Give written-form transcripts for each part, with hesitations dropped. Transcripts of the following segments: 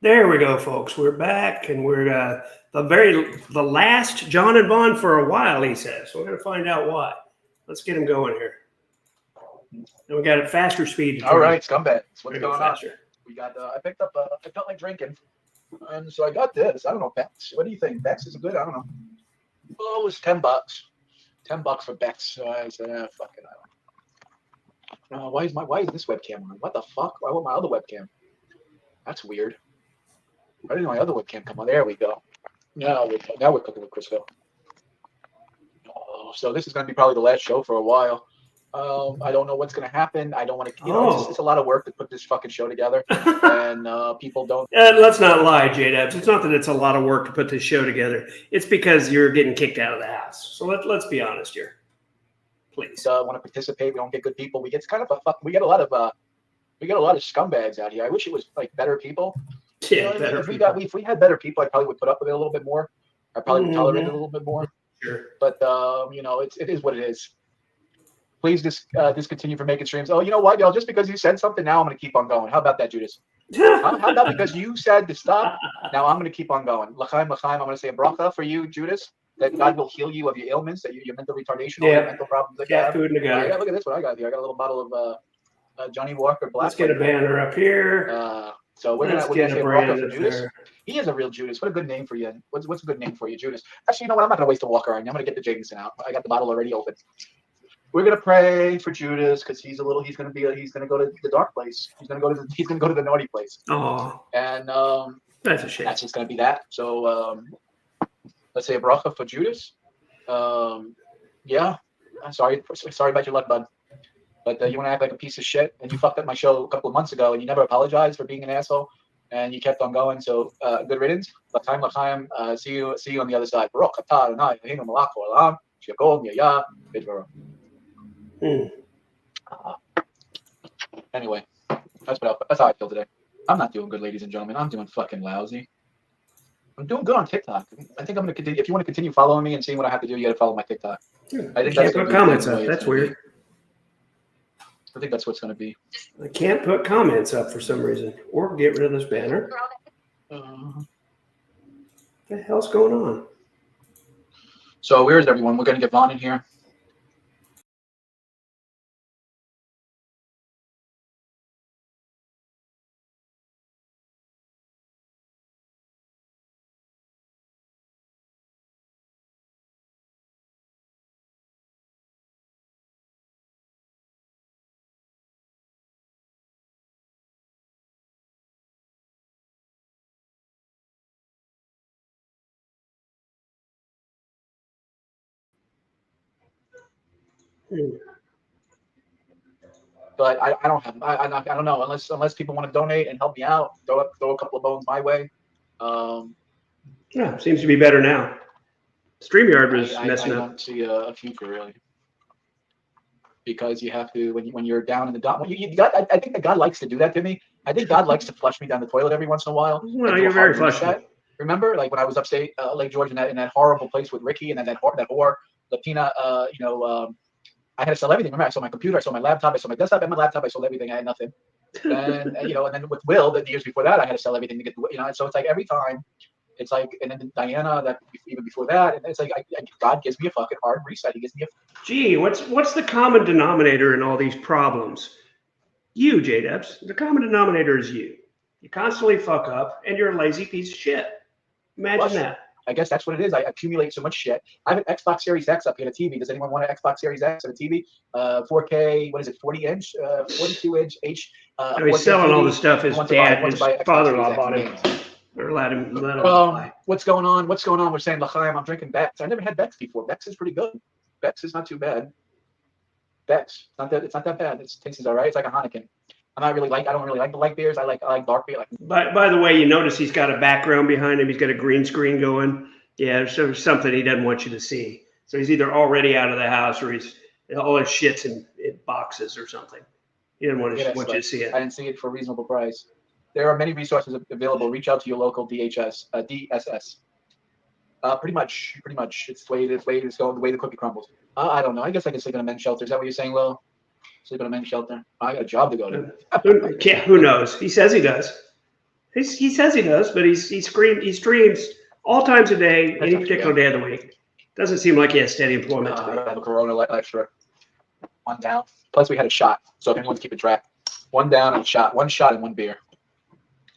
There we go, folks. We're back, and we're the last John and Bond for a while. He says we're going to find out why. Let's get him going here. And we got a faster speed. All right, scumbags. What's going faster. on? We got. I picked up. I felt like drinking, and so I got this. I don't know, Bex. What do you think? Bex is good. I don't know. Oh, it was $10. $10 for Bex. So I said, fuck it. I don't know. Why is this webcam on? What the fuck? Why won't my other webcam? That's weird. Why didn't my other webcam come on? There we go. Now we're cooking with Crisco. Oh, so this is going to be probably the last show for a while. I don't know what's going to happen. I don't want to, it's a lot of work to put this fucking show together, and people don't. Let's not lie, JDubbbs. It's not that it's a lot of work to put this show together. It's because you're getting kicked out of the house. So let's be honest here, please. Want to participate? We don't get good people. We get kind of a fuck. We get a lot of scumbags out here. I wish it was like better people. Yeah, if we had better people, I probably would put up with it a little bit more. I probably would tolerate it a little bit more. Sure. But it is what it is. Please discontinue from making streams. Oh, you know what, y'all? Just because you said something, now I'm going to keep on going. How about that, Judas? How about because you said to stop? Now I'm going to keep on going. L'chaim, l'chaim. I'm going to say a bracha for you, Judas, that God will heal you of your ailments, that your mental retardation, or your mental problems. Like that. Food in the gutter. Look at this. What I got here. I got a little bottle of Johnny Walker Black. Let's get a banner up here. So we're gonna say a bracha for Judas. He is a real Judas. What a good name for you. What's a good name for you, Judas? Actually, you know what? I'm not gonna waste a walker on you. I'm gonna get the Jameson out. I got the bottle already open. We're gonna pray for Judas because he's gonna go to the dark place. He's gonna go to the naughty place. Oh. And that's a shame. That's just gonna be that. So let's say a bracha for Judas. Yeah. I'm sorry about your luck, bud. But you want to act like a piece of shit, and you fucked up my show a couple of months ago, and you never apologized for being an asshole, and you kept on going. So good riddance. L'chaim, l'chaim. See you on the other side. Baruch atah Adonai Eloheinu melech haolam, she'yakol miyaya b'dvaro. Anyway, that's how I feel today. I'm not doing good, ladies and gentlemen. I'm doing fucking lousy. I'm doing good on TikTok. I think I'm gonna continue. If you want to continue following me and seeing what I have to do, you got to follow my TikTok. I think that's put comments up. That's weird. I think that's what's going to be. I can't put comments up for some reason, or get rid of this banner. What the hell's going on? So where is everyone? We're going to get Vaughn in here. But I don't know unless people want to donate and help me out, throw a couple of bones my way. Yeah, seems to be better now. StreamYard was messing up. I don't see a future really, because you have to when you're down in the dump. I think that God likes to do that to me. I think God likes to flush me down the toilet every once in a while. Well, you're very flushing. Remember, like when I was upstate Lake George in that horrible place with Ricky and then that whore Latina, I had to sell everything. Remember, I sold my computer, I sold my laptop, I sold my desktop and my laptop. I sold everything. I had nothing. And and then with Will, the years before that, I had to sell everything to get the. So it's like every time, it's like, and then Diana, that even before that, and it's like God gives me a fucking hard reset. He gives me a. Gee, what's the common denominator in all these problems? You, JDubbbs. The common denominator is you. You constantly fuck up, and you're a lazy piece of shit. Imagine that. I guess that's what it is. I accumulate so much shit. I have an Xbox Series X up here, a TV. Does anyone want an Xbox Series X and a TV? 4K, what is it, 40-inch, 42-inch H? He's selling all the stuff his dad, his father-in-law bought him. Or let him buy. What's going on? We're saying l'chaim. I'm drinking Bex. I never had Bex before. Bex is pretty good. Bex is not too bad. Bex, it's not that bad. It tastes all right. It's like a Heineken. I don't really like the light beers. I like dark beer. By the way, you notice he's got a background behind him. He's got a green screen going. Yeah, there's something he doesn't want you to see. So he's either already out of the house or he's all his shit's in boxes or something. He didn't want you to see it. I didn't see it for a reasonable price. There are many resources available. Reach out to your local DSS. Pretty much. It's the way it's going. The way the cookie crumbles. I don't know. I guess I can sleep in a men's shelter. Is that what you're saying, Will? Sleep in a men's shelter. I got a job to go to. Who knows? He says he does. He says he does, but he streams all times a day, any particular day of the week. Doesn't seem like he has steady employment. I have a Corona extra. One down. Plus we had a shot. So if anyone's keeping track, one down and a shot. One shot and one beer.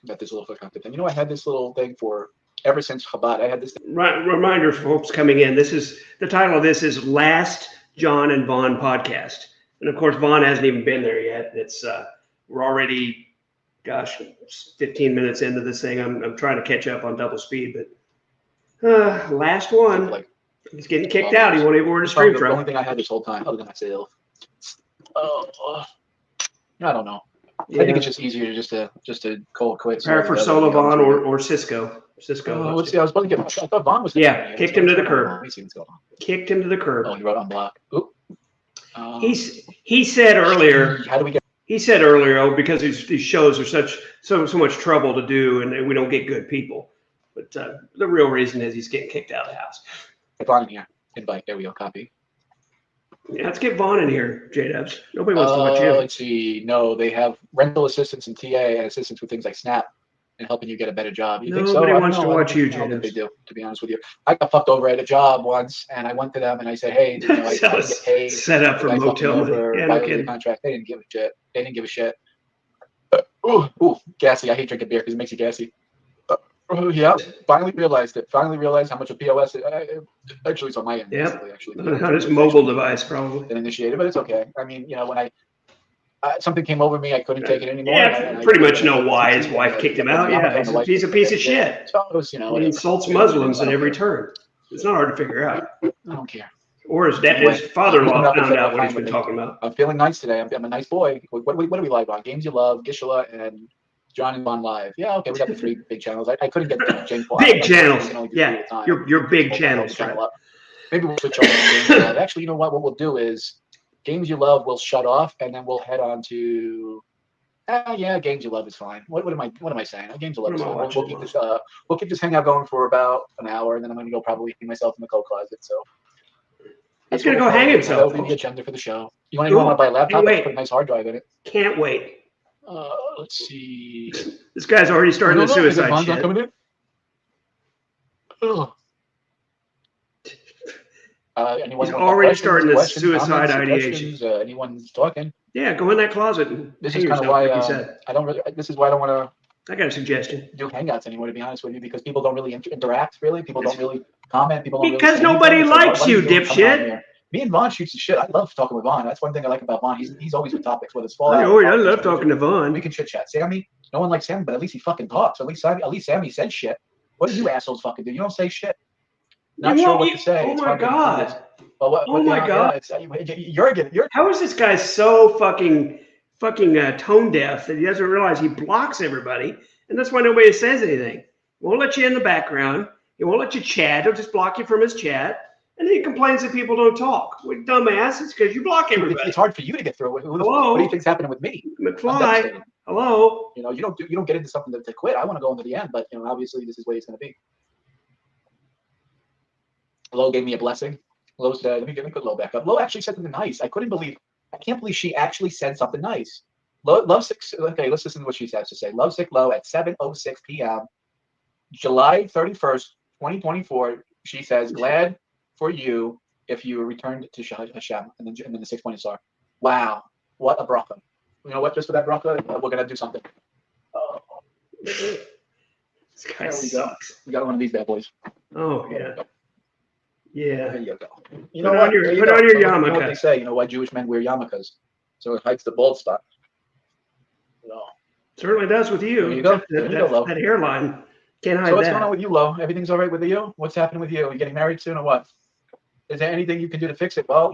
Got this little fucking thing. You know, I had this little thing for ever since Chabad. I had this thing. Reminder for folks coming in. The title of this is Last John and Vaughn Podcast. And of course, Vaughn hasn't even been there yet. It's we're already, 15 minutes into this thing. I'm trying to catch up on double speed, but last one. He's getting kicked out. He won't even order to stream from. The only thing I had this whole time, other than myself. I don't know. Yeah. I think it's just easier just to call it quits. Prepare for solo Vaughn or Cisco. Let's see. I was about to get. I thought Vaughn was. Kicked him to the curb. Let me see what's going on. Kicked him to the curb. Oh, he wrote on block. Oop. He said earlier. How do we get? He said earlier, because these shows are so much trouble to do, and we don't get good people. But the real reason is he's getting kicked out of the house. Get Vaughn in here. Invite. There we go. Copy. Yeah, let's get Vaughn in here, JDubbbs. Nobody wants to watch him. Let's see. No, they have rental assistants and TA and assistants with things like Snap and helping you get a better job. You think so? Nobody wants to watch you, JDubbbs. I don't think they do, to be honest with you. I got fucked over at a job once, and I went to them and I said, "Hey, I get paid." Set up for motel money. Yeah, no kidding. Contract. They didn't give a shit. Ooh, gassy. I hate drinking beer because it makes you gassy. Yeah, finally realized it. Finally realized how much a POS is. Actually, it's on my end. Yeah, on his mobile device, probably. Been initiated, but it's okay. I mean, when something came over me, I couldn't take it anymore. Yeah, pretty much know why his wife kicked him out. Yeah, he's a piece of shit. So, he insults Muslims at every turn. It's not hard to figure out. I don't care. Or his father-in-law found out what he's been talking about. I'm feeling nice today. I'm a nice boy. What do we live on? Games You Love, Gishla, and John and Vaughn Live. Yeah, okay, we got the 3 big channels. I couldn't get James Paul. Big channels. Yeah, your big channels. Maybe we'll switch over to Games You Love. Actually, you know what? What we'll do is Games You Love will shut off, and then we'll head on to. Games You Love is fine. What am I saying? Games You Love is fine. We'll keep this hangout going for about an hour, and then I'm going to go probably hang myself in the coat closet. So. He's going to go hang himself. That'll be the agenda for the show. You want to buy a laptop? Put a nice hard drive in it. Can't wait. Let's see. This guy's already starting the suicide shit. He's already starting the suicide ideation. Anyone's talking? Yeah, go in that closet. And this is kind of why I don't really. This is why I don't want to. I got a suggestion. Do hangouts anymore, to be honest with you, because people don't really interact. Really, people don't really comment. People don't because really nobody likes you, dipshit. Me and Vaughn shoots the shit. I love talking with Vaughn. That's one thing I like about Vaughn. He's always with topics, whether it's Fallout. I love talking to Vaughn. We can chit chat. Sammy, no one likes Sammy, but at least he fucking talks. At least Sammy said shit. What do you assholes fucking do? You don't say shit. Not sure what to say. Oh my god. Oh my god. You're. How is this guy so fucking tone deaf that he doesn't realize he blocks everybody, and that's why nobody says anything. Won't let you in the background. He won't let you chat. He'll just block you from his chat. And then he complains that people don't talk. Well, dumbass, it's because you block everybody. It's hard for you to get through. Hello? What do you think's happening with me? McFly. Hello? You don't get into something to quit. I want to go into the end, but obviously this is the way it's going to be. Lo gave me a blessing. Lo said, let me put Lo back up. Lo actually said something nice. I can't believe she actually said something nice. Lovesick. Okay, let's listen to what she has to say. Lovesick Lo at 7:06 p.m. July 31st, 2024. She says, glad for you if you returned to Hashem, and then the 6 pointed star. Wow, what a bracha! You know what? Just for that bracha, we're gonna do something. This guy sucks. We got one of these bad boys. Oh yeah. Yeah. There you go. Put on your yarmulke. You know what they say? Why Jewish men wear yarmulkes? So it hides the bald spot. No. Certainly does with you. There you go. That hairline can't hide that. So what's going on with you, Lo? Everything's all right with you? What's happening with you? Are you getting married soon or what? Is there anything you can do to fix it? Well,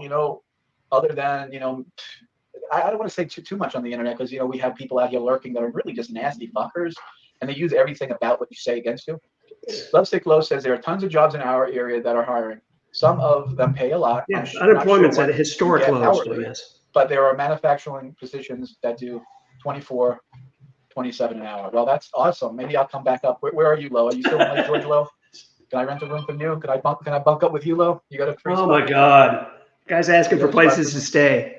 other than, I don't want to say too much on the internet because, we have people out here lurking that are really just nasty fuckers and they use everything about what you say against you. Lovesick Lo says there are tons of jobs in our area that are hiring. Some of them pay a lot. Yeah, unemployment's at a historic low. But there are manufacturing positions that do 24, 27 an hour. Well, that's awesome. Maybe I'll come back up. Where are you, Lo? Are you still in Lake George, Lo? Can I rent a room from you? Can I bunk up with you, Lo? You got a free spot? My God. Guy's asking for places to stay.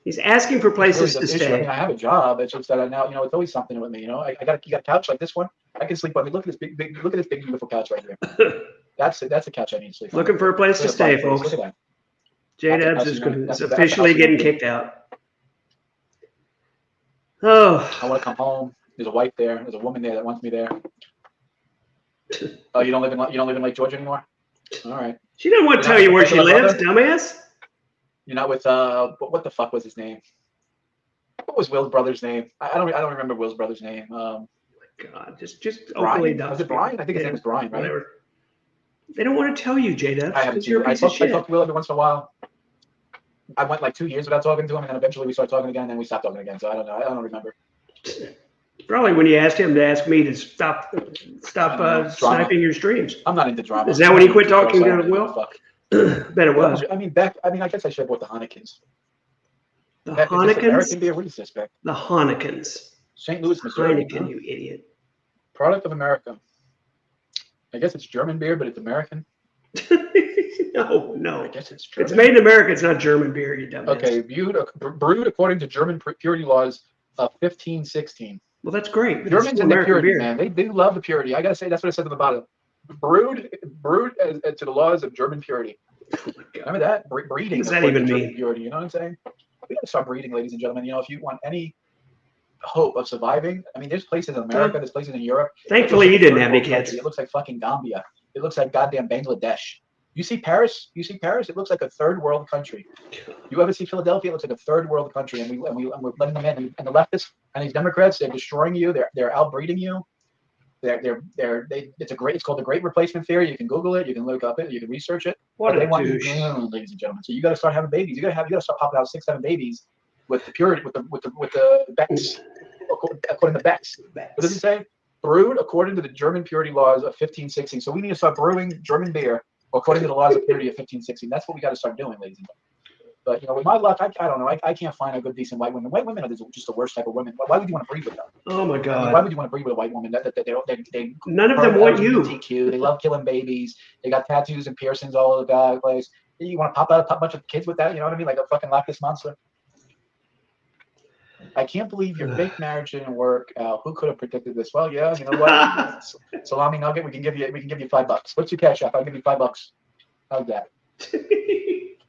He's asking for places to stay. I mean, I have a job. It's just that now, it's always something with me. You got a couch like this one. I can sleep on. I mean, look at this big, beautiful couch right here. That's a couch I need to sleep on. Looking for a place to stay, folks. Look at that. JDubbbbbs is officially getting kicked out. Oh. I want to come home. There's a wife there. There's a woman there that wants me there. Oh, you don't live in Lake George anymore? All right. She doesn't want to tell you where she lives, dumbass. You're not with what the fuck was his name? What was Will's brother's name? I don't remember Will's brother's name. God, just openly dumb. Was it Brian? I think his name was Brian, right? Whatever. They don't want to tell you, JDubbbbbs. I talk to Will every once in a while. I went like 2 years without talking to him, and then eventually we started talking again, and then we stopped talking again. So I don't know. I don't remember. Probably when you asked him to ask me to stop sniping your streams. I'm not into drama. Is that when he quit talking to Will? Bet it was. I mean, I guess I should have bought the Heinekens. The Heinekens? American beer? What is this, Beck? The Heinekens. St. Louis, Missouri. Heineken, you idiot. Product of America. I guess it's German beer, but it's American. No. I guess it's German. It's made in America. It's not German beer, you dumbass. Okay, brewed according to German purity laws of 1516. Well, that's great. Germans and their purity, man. They do love the purity. I gotta say, that's what I said at the bottom. Brewed to the laws of German purity. Oh my God. Remember that? Breeding. What does that even mean? Purity, you know what I'm saying? We gotta stop breeding, ladies and gentlemen. If you want any hope of surviving, I mean, there's places in America, there's places in Europe. Thankfully, you didn't have any kids. It looks like fucking Gambia. It looks like goddamn Bangladesh. You see Paris? It looks like a third world country. You ever see Philadelphia? It looks like a third world country, and we're letting them in. And the leftists and these Democrats, they're destroying you. They're outbreeding you. It's called the Great Replacement Theory. You can Google it. You can look up it. You can research it. What they a want douche. you, ladies and gentlemen. So you got to start having babies. You got to start popping out 6, 7 babies with the purity, with the Becks, according to Becks. What does it say? Brewed according to the German purity laws of 1516. So we need to start brewing German beer according to the laws of purity of 1516. That's what we got to start doing, ladies and gentlemen. But with my luck, I don't know. I can't find a good, decent white woman. White women are just the worst type of women. Why would you want to breed with them? Oh my God! I mean, why would you want to breed with a white woman? They None of them want you. LGBTQ. They love killing babies. They got tattoos and piercings all over the place. You want to pop out a bunch of kids with that? You know what I mean? Like a fucking Loch Ness monster. I can't believe your fake marriage didn't work out. Who could have predicted this? Well, yeah, you know what? Salami nugget. We can give you $5. What's your cash app? I'll give you $5. How's that?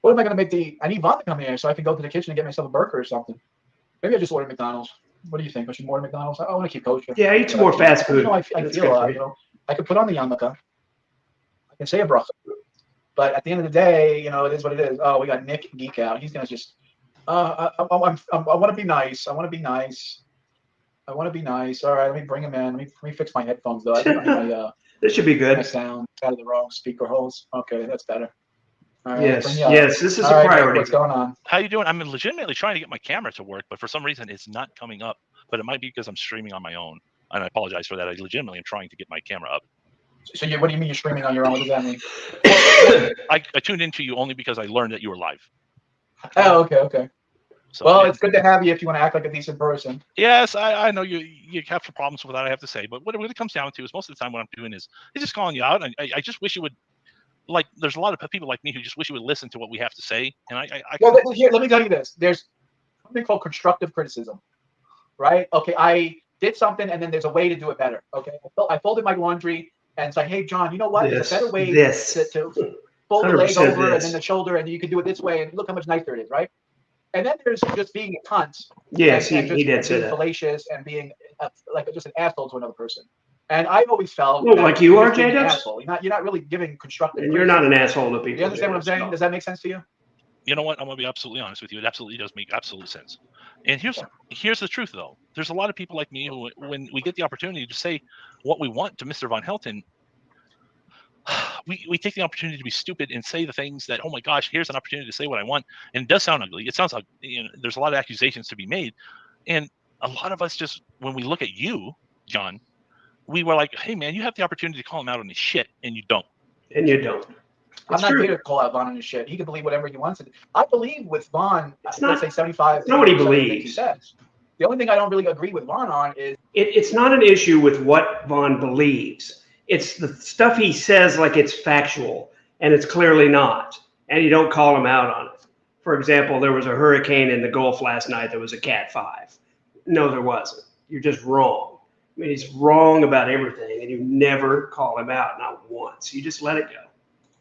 What am I going to make I need Vaughn to come here so I can go to the kitchen and get myself a burger or something. Maybe I just order McDonald's. What do you think? I should order McDonald's. I want to keep kosher. Yeah, eat some more fast food. I feel, I could put on the yarmulke. I can say a bracha. But at the end of the day, it is what it is. Oh, we got Nick Geek out. He's going to just, I want to be nice. I want to be nice. All right, let me bring him in. Let me fix my headphones, though. I think this should be good. My sound out of the wrong speaker holes. Okay, that's better. All right, yes, this is a priority. What's going on? How you doing? I'm legitimately trying to get my camera to work, but for some reason it's not coming up. But it might be because I'm streaming on my own, and I apologize for that. I legitimately am trying to get my camera up. So what do you mean you're streaming on your own? What does that mean? I tuned into you only because I learned that you were live. Oh, okay. So, well, it's good to have you if you want to act like a decent person. Yes, I know you have some problems with that, I have to say. But what it comes down to is most of the time what I'm doing is just calling you out. And I just wish you would. Like, there's a lot of people like me who just wish you would listen to what we have to say. And here, let me tell you this. There's something called constructive criticism, right? Okay, I did something, and then there's a way to do it better. Okay, I folded my laundry, and it's like, hey, John, you know what? There's a better way to fold the leg over and then the shoulder, and you can do it this way, and look how much nicer it is, right? And then there's just being a cunt. Yes, he did say that. Fallacious and being just an asshole to another person. And I've always felt like you are, JDubbbbbs. You're not really giving constructive. And you're not an asshole to people. You understand what I'm saying? No. Does that make sense to you? You know what? I'm gonna be absolutely honest with you. It absolutely does make absolute sense. And here's the truth, though. There's a lot of people like me who, when we get the opportunity to say what we want to Mr. Von Helton, we take the opportunity to be stupid and say the things that, oh my gosh, here's an opportunity to say what I want. And it does sound ugly. It sounds like there's a lot of accusations to be made. And a lot of us just, when we look at you, John, we were like, hey, man, you have the opportunity to call him out on his shit, and you don't. And you don't. I'm not here to call out Vaughn on his shit. He can believe whatever he wants. I believe with Vaughn, let's say 75. Not what he believes. He says. The only thing I don't really agree with Vaughn on is... It's not an issue with what Vaughn believes. It's the stuff he says like it's factual, and it's clearly not. And you don't call him out on it. For example, there was a hurricane in the Gulf last night that was a Cat 5. No, there wasn't. You're just wrong. I mean, he's wrong about everything, and you never call him out, not once. You just let it go.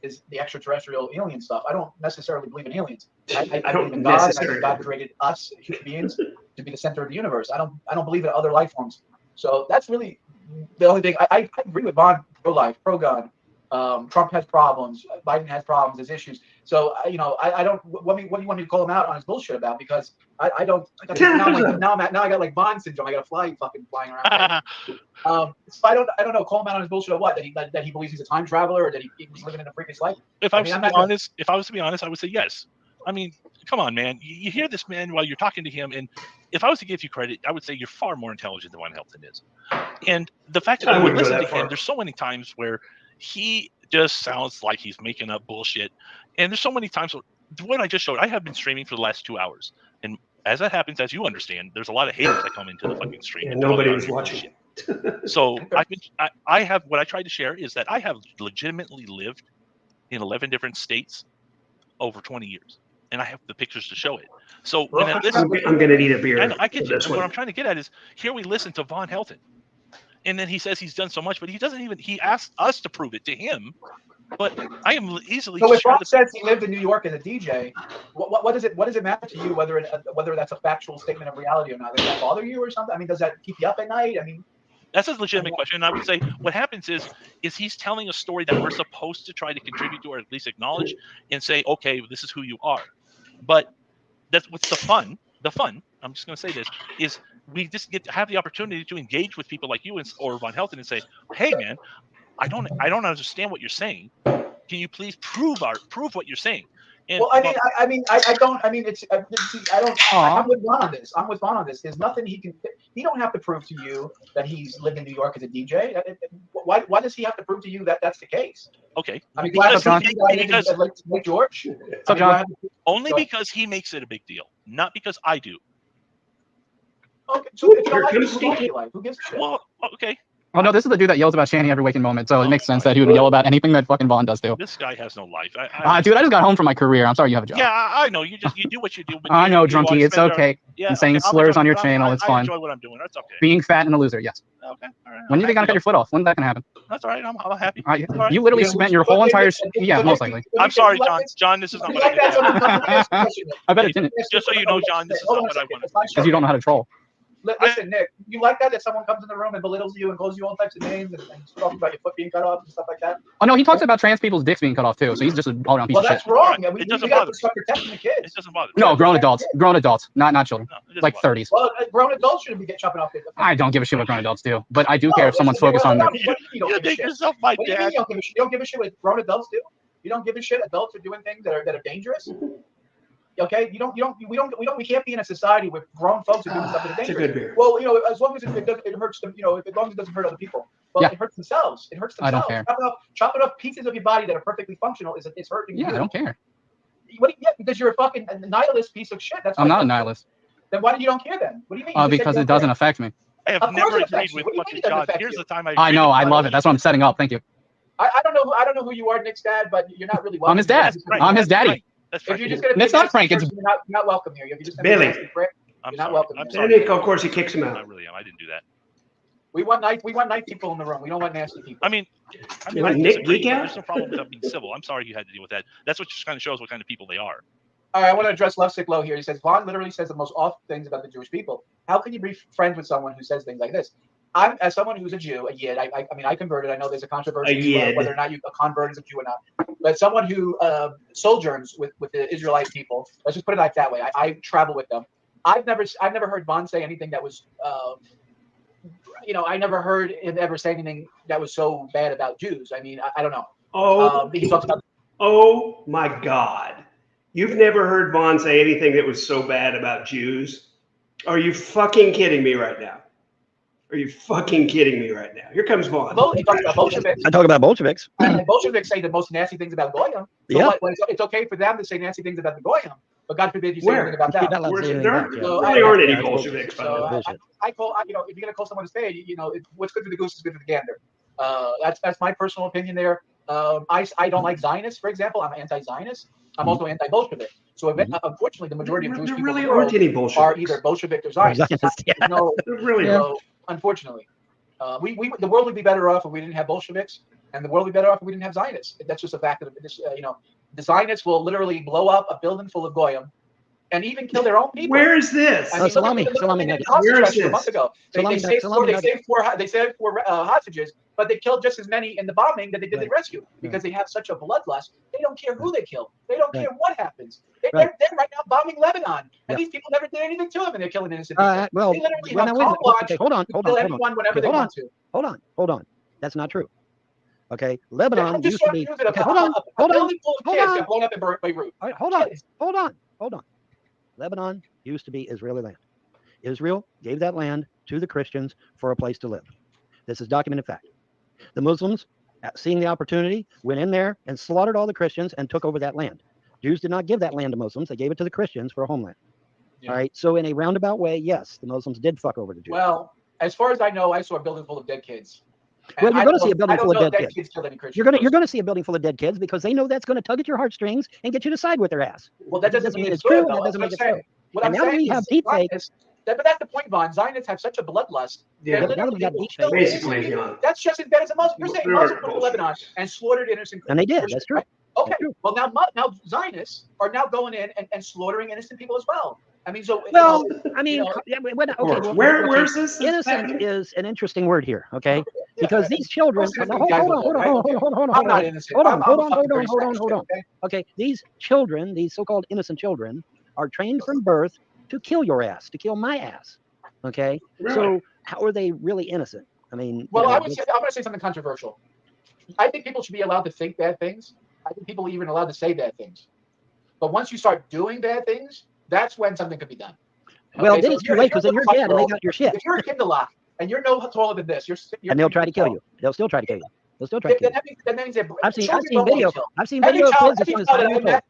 Is the extraterrestrial alien stuff. I don't necessarily believe in aliens. I don't believe in God. I necessarily. think God created us human beings to be the center of the universe. I don't believe in other life forms. So that's really the only thing. I agree with Vaughn, pro-life, pro-gun. Trump has problems. Biden has problems. There's issues. So I don't. What do you want me to call him out on his bullshit about? Because I don't. Now I got like Bond syndrome. I got a fly fucking flying around. So I don't know. Call him out on his bullshit of what? That he believes he's a time traveler, or that he was living in a previous life. If I was to be honest, I would say yes. I mean, come on, man. You hear this man while you're talking to him, and if I was to give you credit, I would say you're far more intelligent than Van Helton is. And the fact that when we listen to him, there's so many times where he just sounds like he's making up bullshit. And there's so many times what I just showed, I have been streaming for the last 2 hours. And as that happens, as you understand, there's a lot of haters that come into the fucking stream. And nobody was watching. So I have, what I tried to share is that I have legitimately lived in 11 different states over 20 years. And I have the pictures to show it. So when I listen, I'm going to need a beer. What I'm trying to get at is, here we listen to Van Helton. And then he says he's done so much, but he asked us to prove it to him. But I am easily. So if Rob says he lived in New York as a DJ, what does it matter to you whether that's a factual statement of reality or not? Does that bother you or something? I mean, does that keep you up at night? I mean, that's a legitimate question. And I would say what happens is he's telling a story that we're supposed to try to contribute to, or at least acknowledge and say, okay, this is who you are. But that's what's the fun. The fun, I'm just going to say this, is we just get to have the opportunity to engage with people like you or Van Helton and say, hey, man, I don't understand what you're saying. Can you please prove what you're saying? And, well, I mean, it's. I'm with Vaughn on this. I'm with Vaughn on this. There's nothing he don't have to prove to you that he's lived in New York as a DJ. Why does he have to prove to you that that's the case? Okay. I mean, because Lake George. Only because he makes it a big deal, not because I do. Okay, so if you don't like it, who gives a shit? Well, okay. Oh no, this is the dude that yells about Shanny every waking moment, so it makes sense that he would yell about anything that fucking Vaughn does too. This guy has no life. Dude, I just got home from my career. I'm sorry you have a job. Yeah, I know. You do what you do. But I know, Drunky. It's okay. And saying slurs on your channel, it's fun. I enjoy what I'm doing. That's okay. Being fat and a loser, yes. Okay. All right. When do you think I'm gonna cut your foot off? When's that gonna happen? That's all right. I'm happy. Right. You literally spent your whole entire most likely. I'm sorry, John. John, this is not what I did. I bet it didn't. Just so you know, John, this is not what I wanted. Because you don't know how to troll. Listen, Nick, you like that someone comes in the room and belittles you and calls you all types of names and talks about your foot being cut off and stuff like that? Oh, no, he talks about trans people's dicks being cut off, too, so he's just a all-around piece of shit. Well, that's wrong. Yeah, it doesn't bother me. Protecting the kids. It doesn't bother me. No, grown adults, not children, like 30s. Well, grown adults shouldn't be chopping off. I don't give a shit what grown adults do, but I do care if someone's focused on their... You think yourself my dad. You don't give a shit what grown adults do? You don't give a shit adults are doing things that are dangerous? Okay, we can't be in a society with grown folks who are doing stuff that's dangerous. It's a good beer. Well, as long as it hurts them, as long as it doesn't hurt other people. Well, yeah. It hurts themselves. It hurts themselves. I don't care. Chopping up pieces of your body that are perfectly functional is hurting you. Yeah, I don't care. Because you're a fucking nihilist piece of shit. I'm not a nihilist. Then why do you don't care then? What do you mean? Because it doesn't affect me. I have never agreed with fucking John. Here's the time I know, I love it. That's what I'm setting up. Thank you. I don't know who you are, Nick's dad, but you're not really welcome. I'm his dad. I'm his daddy. That's If you're just gonna It's not Frank. It's you're not welcome here. If you're just Billy. you're not welcome. I'm And sorry. Nick, of course, he kicks him I out. really am. I didn't do that. We want nice people in the room. We don't want nasty people. I mean, You want Nick disagree, geek but out? there's no problem with being civil. I'm sorry you had to deal with that. That's what just kind of shows what kind of people they are. All right, I want to address Lovesick Low here. He says Vaughn literally says the most awful things about the Jewish people. How can you be friends with someone who says things like this? I'm, as someone who's a Jew, a Yid, I mean, I converted. I know there's a controversy about whether or not a convert is a Jew or not. But someone who sojourns with the Israelite people, let's just put it like that way. I travel with them. I've never heard Vaughn say anything that was, I never heard him ever say anything that was so bad about Jews. I mean, I don't know. He talks about. Oh my God. You've never heard Vaughn say anything that was so bad about Jews? Are you fucking kidding me right now? Are you fucking kidding me right now? Here comes Vaughn. He talks about Bolsheviks. I talk about Bolsheviks. And Bolsheviks say the most nasty things about Goyim. So Yeah. it's okay for them to say nasty things about the Goyim, but God forbid you say anything about You're that. not allowed to say anything There about it, yeah. really aren't any Yeah, Bolsheviks, by the way. So I call, if you're gonna call someone a spade, what's good for the goose is good for the gander. That's my personal opinion there. I don't like Zionists, for example. I'm anti-Zionist. I'm also anti-Bolshevik. So unfortunately, the majority of Jewish There people really in the world aren't any are Bolsheviks. either Bolshevik or Zionists. Yeah. No, There really Yeah. aren't. so, unfortunately, the world would be better off if we didn't have Bolsheviks, and the world would be better off if we didn't have Zionists. That's just a fact of this. The Zionists will literally blow up a building full of goyim, and even kill their own people. Where is this? I mean, salami look at nugget. the hostage Where is rescue a this? month ago. They Salami saved nugget. four hostages, but they killed just as many in the bombing that they did the rescue because they have such a bloodlust. They don't care who they kill. They don't care what happens. They're right now bombing Lebanon, and these people never did anything to them, and they're killing innocent people. Well, they literally well, have now, wait a carte minute. blanche Okay, hold on. to kill anyone whenever they want to. Hold on. That's not true. Okay, Lebanon I'm just used to be. showing you that Okay, hold on. a building full of kids got blown up in Beirut. All right, hold on. Lebanon used to be Israeli land. Israel gave that land to the Christians for a place to live. This is documented fact. The Muslims, seeing the opportunity, went in there and slaughtered all the Christians and took over that land. Jews did not give that land to Muslims. They gave it to the Christians for a homeland. Yeah. All right. So in a roundabout way, yes, the Muslims did fuck over the Jews. Well, as far as I know, I saw a building full of dead kids. Well, you're going to see a building full of dead kids. Killed any Christians. You're going to see a building full of dead kids because they know that's going to tug at your heartstrings and get you to side with their ass. Well, that doesn't mean it's true. Good, That doesn't make it true. What and I'm now saying we have deep fakes. But that's the point, Vaughn. Zionists have such a bloodlust. Yeah, Basically, John. That's just as bad as a Muslim. You're saying Muslims went to Lebanon and slaughtered innocent Christians. And they did. That's true. Right? Okay. That's true. Well, now Zionists are now going in and slaughtering innocent people as well. I mean, so well, where's this? Innocent is an interesting word here, okay? Because these children. Hold on. Okay, these children, these so-called innocent children, are trained from birth to kill your ass, to kill my ass. Okay, really? So how are they really innocent? I mean, well, I'm going to say something controversial. I think people should be allowed to think bad things. I think people are even allowed to say bad things. But once you start doing bad things, that's when something could be done. Okay? Well, then it's too late because then you're dead and they got your shit. If you're a Kinderlock and you're no taller than this, and they'll try to kill you. They'll still try to kill you. They'll still try to kill you. That means I've seen video. I've seen video of kids as young as 5 years old.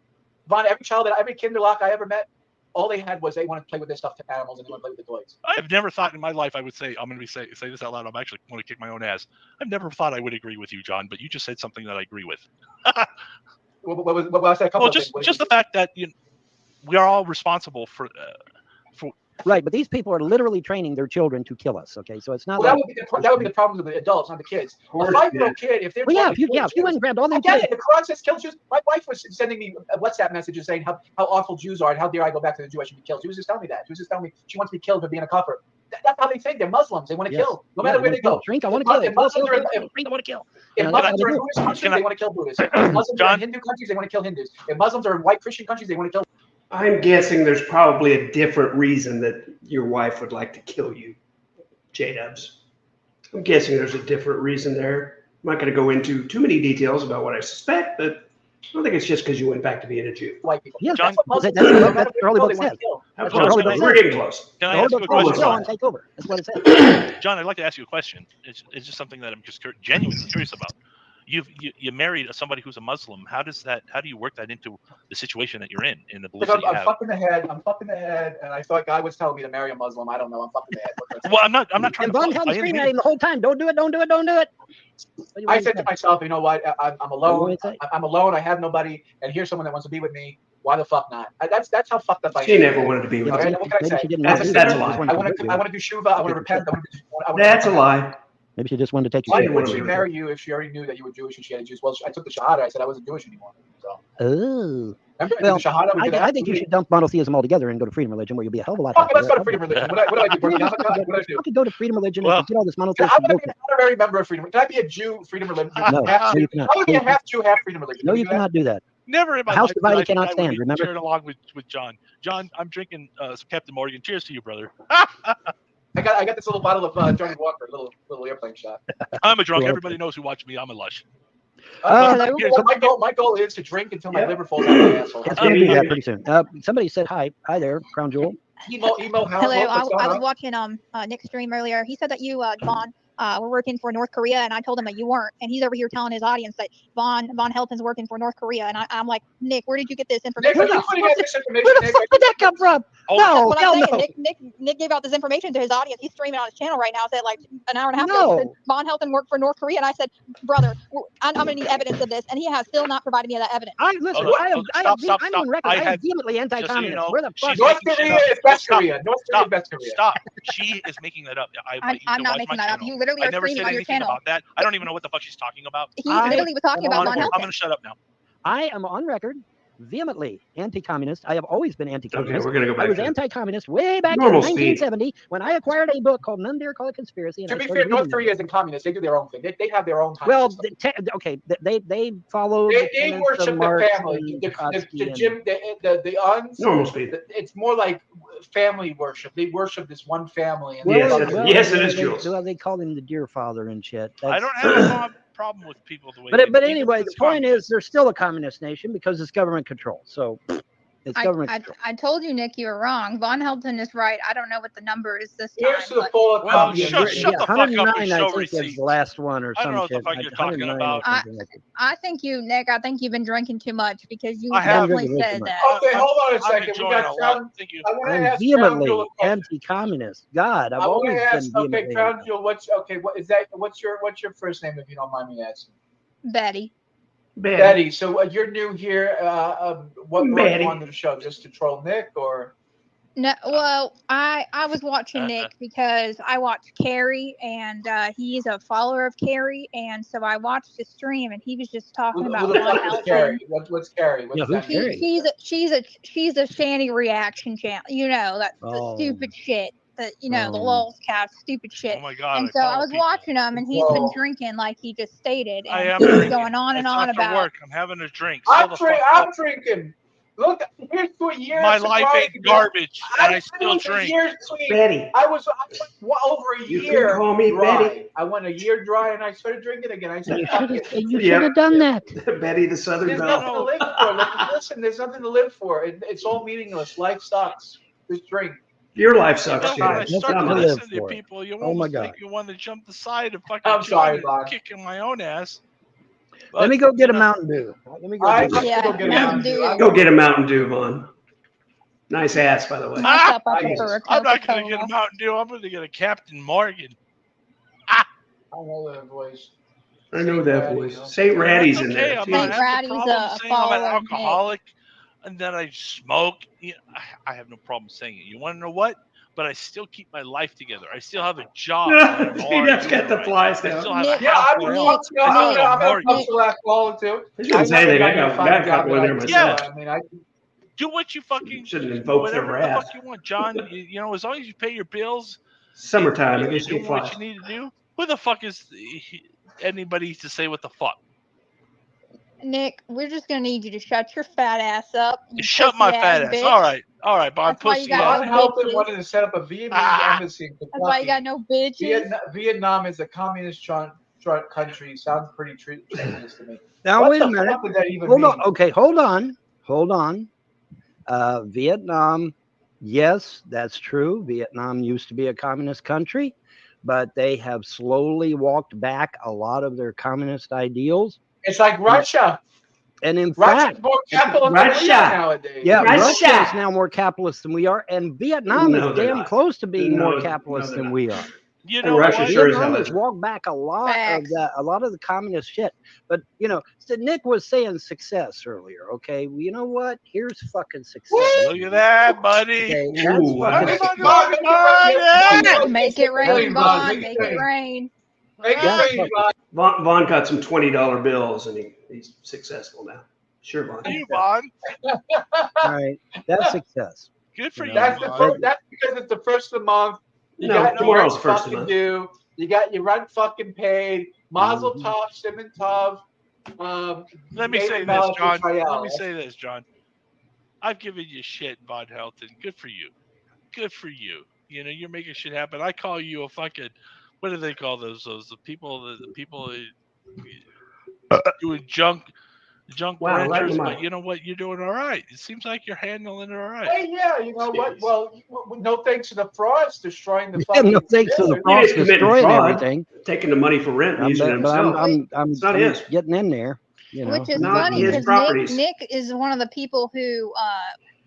Vaughn, every Kinderlock I ever met, all they had was they wanted to play with their stuffed animals and they want to play with the toys. I've never thought in my life I would say, I'm going to say this out loud, I'm actually going to kick my own ass. I've never thought I would agree with you, John, but you just said something that I agree with. What was that? Well, just the fact that we are all responsible for right, but these people are literally training their children to kill us. Okay, so it's not. Well, that would be the problem with the adults, not the kids. A 5-year-old kid, if they're if you went and grabbed all them kids. The Quran says kill Jews. My wife was sending me WhatsApp messages saying how awful Jews are and how dare I go back to the Jew, I should be killed. She was just telling me that. She was just telling me she wants to be killed for being a kafir. That's how they think. They're Muslims. They want to kill, no matter where they go. Drink, I want to kill. If Muslims are in Buddhist countries, they want to kill Buddhists. If Muslims are in Hindu countries, they want to kill Hindus. If Muslims are in white Christian countries, they want to kill. I'm guessing there's probably a different reason that your wife would like to kill you, JDubbbs. I'm guessing there's a different reason there. I'm not going to go into too many details about what I suspect, but I don't think it's just because you went back to being a Jew. White people. Yeah, John, that's the early book says. We're getting close. Can I ask you a question? Take over. That's what it says. John, I'd like to ask you a question. It's just something that I'm just genuinely curious about. You married somebody who's a Muslim. How do you work that into the situation that you're in the beliefs that you have? I'm fucking the head, and I thought God was telling me to marry a Muslim. I don't know. I'm fucking the head. Well, I'm not trying and to. Von held screaming at him the whole time. Don't do it. Don't do it. Don't do it. I said to myself, you know what? I'm alone. I'm alone. I have nobody, and here's someone that wants to be with me. Why the fuck not? That's how fucked up I am. She never wanted to be with you. What can I say? That's a lie. I want to do shuva. I want to repent. That's a lie. Maybe she just wanted to take you. Why would she marry you if she already knew that you were Jewish and she had a Jews? Well, I took the Shahada. I said I wasn't Jewish anymore. So. Oh. Remember well, the Shahada? I think you should dump monotheism altogether and go to freedom religion, where you'll be a hell of a lot. Okay, let's go to freedom religion. What do I do? What do I do? I could go to freedom religion and get all this monotheism. I want to be an honorary member of freedom. Can I be a Jew? Freedom religion? No, you cannot. I want to be a half Jew, half freedom religion. No, you cannot do that. Never in my house life divided cannot stand. Remember? Shared along with John. John, I'm drinking some Captain Morgan. Cheers to you, brother. I got this little bottle of Johnny Walker, little airplane shot. I'm a drunk. Everybody knows who watched me. I'm a lush. My goal is to drink until my liver falls out of my asshole. It's going to be that pretty soon. Somebody said hi. Hi there, Crown Jewel. Emo, hello. I was watching Nick's stream earlier. He said that you, Vaughn, were working for North Korea, and I told him that you weren't. And he's over here telling his audience that Von Helton's working for North Korea. And I'm like, Nick, where did you get this information? Nick, are you putting out this information? Where the fuck did that come from? Oh, That's No, what hell I'm saying. no. Nick gave out this information to his audience. He's streaming on his channel right now. Said like an hour and a half No. ago, he said Von Helton worked for North Korea, and I said, brother, I'm going to need evidence of this, and he has still not provided me that evidence. Listen, Oh, I'm stop. on record. I am had- vehemently anti-communist. know, Where the fuck? she's North making Korea shit is up. West Stop. Korea. North Korea is West Korea. Stop. She is making that up. I'm not making that up. You literally I are never streaming said on your anything channel. about that. I don't even know what the fuck she's talking about. He literally was talking about Von I'm Helton. going to shut up now. I am on record vehemently anti-communist. I have always been Okay, anti-communist. we're gonna go I back. was to anti-communist way back Normal in speed. 1970 when I acquired a book called None Dare Call It Conspiracy. And To I be started fair, North reading Korea isn't communist. They do their own thing. They have their own time. Well, system. they follow They the tenets worship of the Marx family. and Trotsky and- The uns. normal speed. It's more like family worship. They worship this one family. And Yes, they that's- love yes, it. it is, Jules. Well, they call him the dear father and shit. I That's- don't have a problem with people the way they But think anyway, it's the point fine. is, they're still a communist nation because it's government control. So it's government control. I told you, Nick, you were wrong. Von Helton is right. I don't know what the number is this time. Here's to the but full of Well, communism. shut the fuck up and 109, show I think, is receipts. the last one or I don't some know what the shit. fuck you're talking 109 or about. something like that. I think you, Nick, I think you've been drinking too much because you I have. definitely Drinking way too said much. that. Okay, hold on a I'm second. We enjoying got a lot. Crown. Thank you. I want to I'm ask Crown vehemently Jewel a question. anti-communist. God, I've I want always to been ask. Okay, vehemently Crown anti. Jewel. What is that? What's your first name, if you don't mind me asking? Betty. Betty. So you're new here. What brought Betty. you on the show? Just to troll Nick, or? No, well, I was watching Nick because I watch Carrie, and he's a follower of Carrie, and so I watched his stream, and he was just talking Who about the Von fuck is Helton. Carrie? What's Carrie? What's Yeah, who's that mean? Carrie? She's a shanty reaction channel. You know, that's the Oh. stupid shit. The the Oh. lols cast stupid shit. Oh my god! And I so I follow was people. watching him, and he's been Whoa. drinking like he just stated, I and am he was drinking. going on and It's on after about. work. I'm having a drink. Chill I'm the fuck I'm up. drinking. Look, here's to a year. My of life sobriety. ain't garbage, and I It still was a drink. year clean. Betty. I went over a You can year call me dry. Betty. I went a year dry, and I started drinking again. I said, You "Fuck should it." have Yep. done that. Betty the Southern There's Belle. nothing to live for. Listen, there's nothing to live for. It's all meaningless. Life sucks. Just drink. Your life You sucks, know, too. when I Nothing start Not to to mine. live listen to for. people, you Oh my almost God. think you want to jump the side and fucking I'm sorry, join Bob. and kicking my own ass. Let me go get a Mountain Dew. Let me go I get Yeah, go get a Mountain Mountain Dew. Dew. Go get a Mountain Dew, Vaughn. Nice ass, by the way. Myself, I Jesus. prefer a I'm not going to get Coca-Cola. a Mountain Dew. I'm going to get a Captain Morgan. I know that voice. I know that Ratty, voice. you know. Saint Ratty's That's in okay. there. I'm too. not Saint having Ratty's a problem a saying I'm an follower of Nick. alcoholic and that I smoke. You know, I have no problem saying it. You want to know what? But I still keep my life together. I still have a job. that I'm He already just got doing the right. flies I down. still have Nick- a Yeah, house. I'm that I a own. Nick- I still have a I'm a mortgage. functional alcoholic too. I shouldn't say anything. I got a couple in there myself. I mean, I Do what you fucking Shouldn't invoke their whatever the wrath. fuck you want, John. You know, as long as you pay your bills, Summertime, I you're guess you doing get what flies. you need to do. Who the fuck is anybody to say what the fuck? Nick, we're just gonna need you to shut your fat ass up. You Shut my pussy fat ass. bitch. All right, Bob. That's why you Pussy got ass. no Von Helton bitches. wanted to set up a Vietnamese Ah. embassy in That's why you got Kentucky. no bitches. Vietnam is a communist country. Sounds pretty treasonous to me. Now, What wait the a minute. fuck would that even Hold mean? on. Okay, hold on. Vietnam, yes, that's true. Vietnam used to be a communist country, but they have slowly walked back a lot of their communist ideals. It's like Russia. And in Russia's fact, more capitalist than we Russia. are nowadays. yeah, Russia. Russia is now more capitalist than we are, and Vietnam No, is they're damn not. close to being No, more capitalist no, they're than not. we are. You And know Russia what? sure as Vietnam hell has isn't. walked back a lot Facts. of the communist shit. But you know, so Nick was saying success earlier. Okay, well, you know what? Here's fucking success. Look at that, buddy. Okay, that's Ooh, fucking that's- success. Make it rain, Vaughn. Make it rain. Make it That's rain, fucking- Von. Vaughn got some $20 bills, and he's successful now. Sure, Vaughn. You, Vaughn. All right, that's success. Good for You you, know, That's the Vaughn. first, that's because it's the first of the month. You No, got your tomorrow's rent first of the fucking month. due. You got your rent fucking paid. Mazel Mhm. tov, Simon Tov. Let me David say this, Malik John. Israel. Let me say this, John. I've given you shit, Von Helton. Good for you. Good for you. You know, you're making shit happen. I call you a fucking, what do they call those? The people doing junk junk Wow, lighten renters, them but up. you know what? You're doing all right. It seems like you're handling it all right. Hey, yeah, you know what? Jeez. Well, no thanks to the frauds destroying the Yeah, fucking. no thanks to the Yeah, frost is committing destroying fraud. everything. Taking the money for rent and using it But himself. I'm It's not his. getting in there. You know, Which is Not funny his because properties. Nick is one of the people who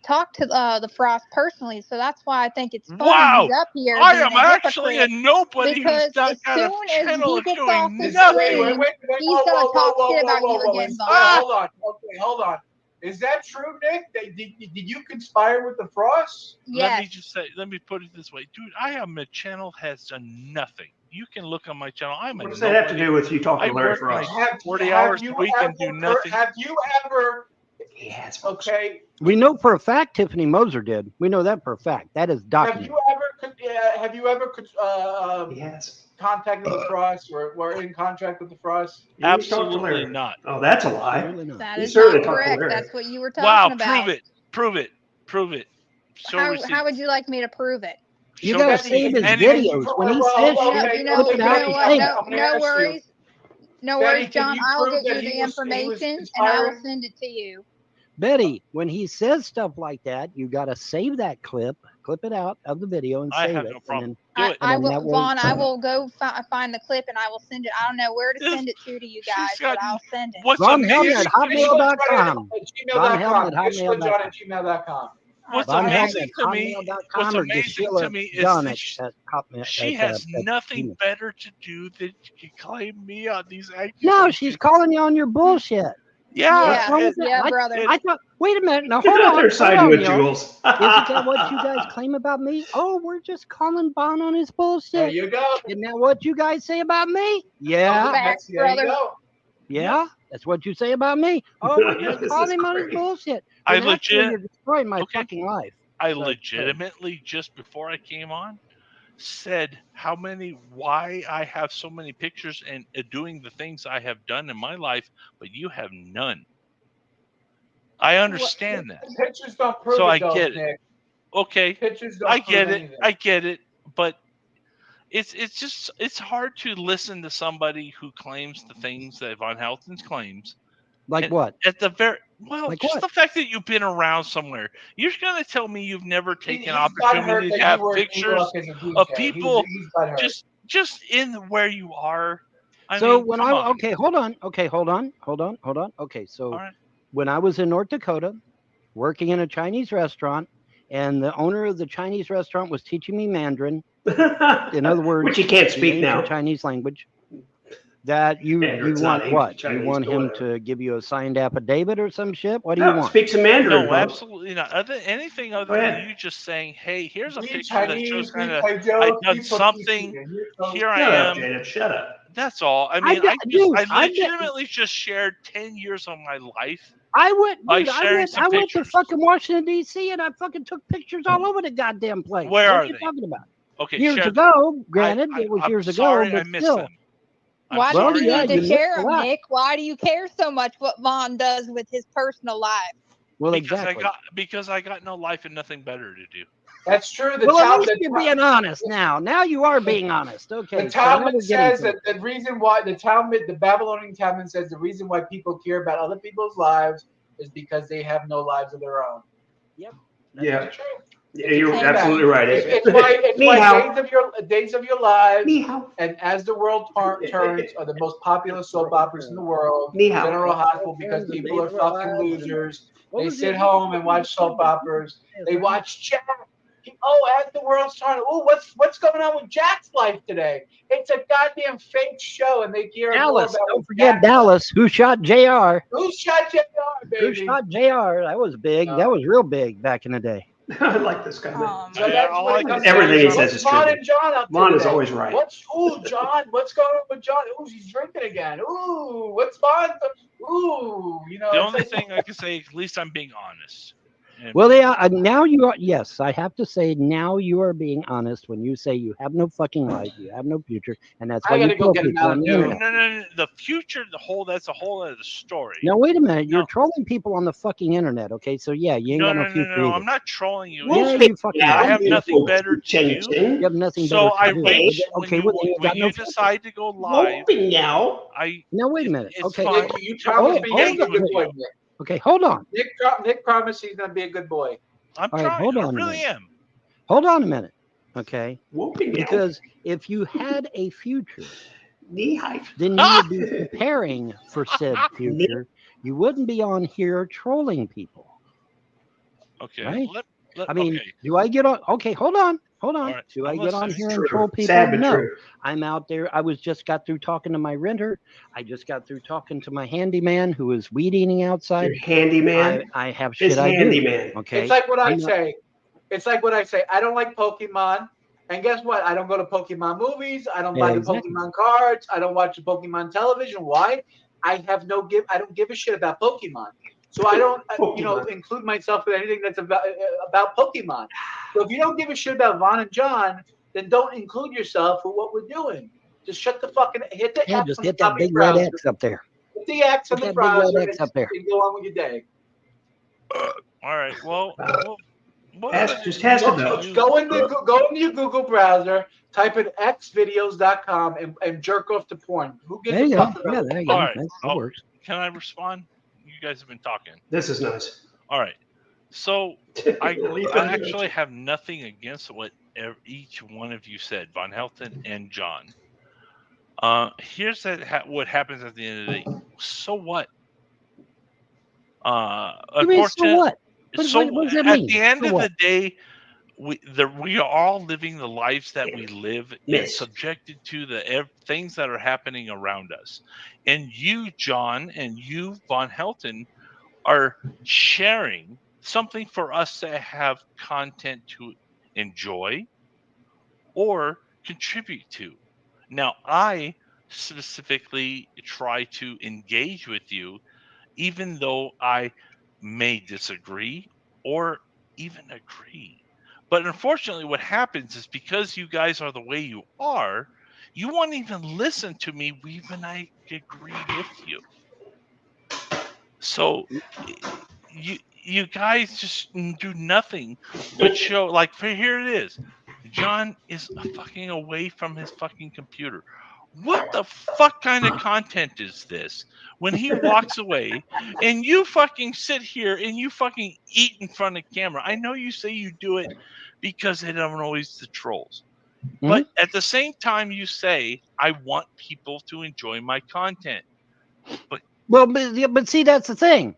talked to the Frost personally, so that's why I think it's funny Wow, he's up here. I being am a actually a hypocrite, nobody because who's got as a soon as channel he of gets off doing the nothing. stream, he's gonna talk shit about you again, Vaughn. Hold on. Okay, hold on. Is that true, Nick? Did you conspire with the frost? Let me Yes. just say, let me put it this way, dude. My channel has done nothing. You can look on my channel. I'm a What does that have to nobody. do with you talking I to Larry work my Frost? 40 hours a week and do nothing. Have you ever? Yes. Okay. we know for a fact Tiffany Moser did. We know that for a fact. That is Have documented. you ever Yes. contacted the frost or were in contract with the frost? He's talked to Absolutely Larry. not. Oh, that's a lie. Absolutely not. That You is certainly not talked to correct. Larry. That's what you were Wow, talking about. prove it. Show How would you like me to prove it? You Show gotta me save his and videos. When he says shit, You know clip it out what? and No, save it. I'm gonna ask no you. worries. No Betty, worries, can John. you I'll prove get that you he the was information and I will conspiring? send it to you. Betty, when he says stuff like that, you gotta save that clip it out of the video and I save have it. no problem. And Do it. I And then will, that way- Vaughn. I will go find the clip and I will send it. I don't know where to This- send it to you she's guys, got- but I'll send it. What's Von Helden amazing at to me, hotmail.com. Von Helden at Just put John at hotmail.com. gmail.com. what's Von Helden amazing at to me, hotmail.com what's or amazing Sheila to me is John that at hotmail. she has nothing better to do than to claim me on these accusations. No, she's calling you on your bullshit. Yeah, brother. I thought, wait a minute. Now, They're hold out on. there siding hold on, with y'all. Jules. Isn't that what you guys claim about me? Oh, we're just calling Bon on his There bullshit. you go. Isn't that what you guys say about me? Yeah. Facts, There you brother. go. Yeah. That's what you say about me. Oh, we're just This calling is him on his great. bullshit. I When actually legit- you're destroying my okay. fucking life. I So, legitimately, just before I came on, said why I have so many pictures and doing the things I have done in my life, but you have none. I understand that. Pictures don't prove So it, I though, get it. Nick. Okay, Pictures don't I prove get it. anything. I get it. But it's hard to listen to somebody who claims the things that Von Helton claims. like And what? At the very Like just what? the fact that you've been around somewhere. You're gonna tell me you've never taken He's opportunity butthurt to that have you were in New pictures York as a DJ. of people He's butthurt. just in where you are. I So mean, when come on. okay, hold on. Okay, hold on. Okay, so All right. when I was in North Dakota working in a Chinese restaurant, and the owner of the Chinese restaurant was teaching me Mandarin, in other words, which you can't the speak ancient now. Chinese language, that you Mandarin's want not what? Chinese, You want but him whatever. to give you a signed affidavit or some shit? What do No, you want? speak some Mandarin. No, Bob. absolutely not. Anything other Go than ahead. you just saying, "Hey, here's a We picture that Chinese, shows we kind of play I've jokes, done we put something. pieces in. You're so- Here I Shut up, am." Janet. Shut up. That's all. I mean, I I legitimately just shared 10 years of my life. went By sharing some I went to pictures. fucking Washington D.C. and I fucking took pictures all over the goddamn place. Where what are are you they? talking about? Okay, Years share ago, granted, it was I'm years sorry ago, I but missed still. them. I'm Why Well, do sorry you yeah, need you to missed share a them, lot. Nick? Why do you care so much what Vaughn does with his personal life? Well, because exactly. I got no life and nothing better to do. That's true. Well, at least you're being honest now. Now you are being honest. Okay. The so now Talmud we're getting says to that it. the reason why the Babylonian Talmud says the reason why people care about other people's lives is because they have no lives of their own. Yeah. It's true. Yeah, you're Amen. absolutely right. It's why days of your lives Ni hao. and As the World Turns are the most popular soap operas in the world. Ni hao. General Hospital, because people are fucking losers. They sit home and watch soap operas. They watch Jack. As the world's turning. Oh, what's going on with Jack's life today? It's a goddamn fake show, and they care more Dallas. about Don't what forget Jack- Dallas. Who shot JR? Who shot JR, Who baby? shot JR? That was big. That was real big back in the day. I like this guy. So that's all what I it can comes say down everything to. he says is What's Vaughn true. and John up to Vaughn is today? always right. John? What's going on with John? Ooh, he's drinking again. Ooh, what's Vaughn? Ooh, The only thing I can say, at least I'm being honest. And Well, they are, now you are. Yes, I have to say now you are being honest when you say you have no fucking life, you have no future, and that's why I you gotta go kill get him people out on of the jail. internet. no. The future, that's a whole other story. Now wait a minute, you're No. trolling people on the fucking internet, okay? So yeah, you ain't No, got no no, future no, no. either. I'm not trolling you. Yeah, It's you fucking. Yeah, I have do. nothing better to do. You have nothing So better I to do. reach Okay, well, then you when got no you future. decide to go live. Whooping now. Now wait a minute. It's Okay, fine. You to promised me you're engage a good with boy, you. Nick. okay, hold on. Nick promised he's gonna be a good boy. I'm All right, trying. hold I on a really minute. am. Hold on a minute, okay? Whooping now. Because if you had a future, Knee high. then you would be preparing for said future. You wouldn't be on here trolling people. Okay. Right? Let, I mean, okay. do I get on? Okay, hold on. All right, Do I'm I get on listening. here and True. troll people? Sad but No. true. I'm out there. I just got through talking to my renter. I just got through talking to my handyman who is weed eating outside. Your handyman. I have His shit I do. handyman. Okay. It's like what I I'm not- say. It's like what I say. I don't like Pokemon. And guess what? I don't go to Pokemon movies. I don't buy the Exactly. Pokemon cards. I don't watch the Pokemon television. Why? I don't give a shit about Pokemon. So I don't, Pokemon. include myself in anything that's about Pokemon. So if you don't give a shit about Vaughn and John, then don't include yourself with what we're doing. Just shut the fucking hit the Yeah, X just on hit the that top of your big red browser. X up there. Hit the X on Hit the that big red browser X up there. and go on with your day. All right. Well, Just has to Go, know. go into your Google browser, type in xvideos.com and jerk off to porn. Who gives There a you go. fuck Yeah, about there you All go. right. That works. Can I respond? You guys have been talking. This is nice. All right. So I Leap into actually have nothing against what each one of you said, Von Helton and John. Here's what happens at the end of the day. So what? You mean so what? So What does that at mean? the end So of what? the day, we are all living the lives that we live and Miss. subjected to the things that are happening around us. And you, John, and you, Von Helton, are sharing something for us to have content to enjoy or contribute to. Now, I specifically try to engage with you, even though I may disagree or even agree. But unfortunately, what happens is because you guys are the way you are, you won't even listen to me when I agree with you. So you guys just do nothing but show like here it is. John is fucking away from his fucking computer. What the fuck kind of content is this? When he walks away and you fucking sit here and you fucking eat in front of camera. I know you say you do it because they don't always the trolls. But at the same time you say I want people to enjoy my content. Well, but see, that's the thing.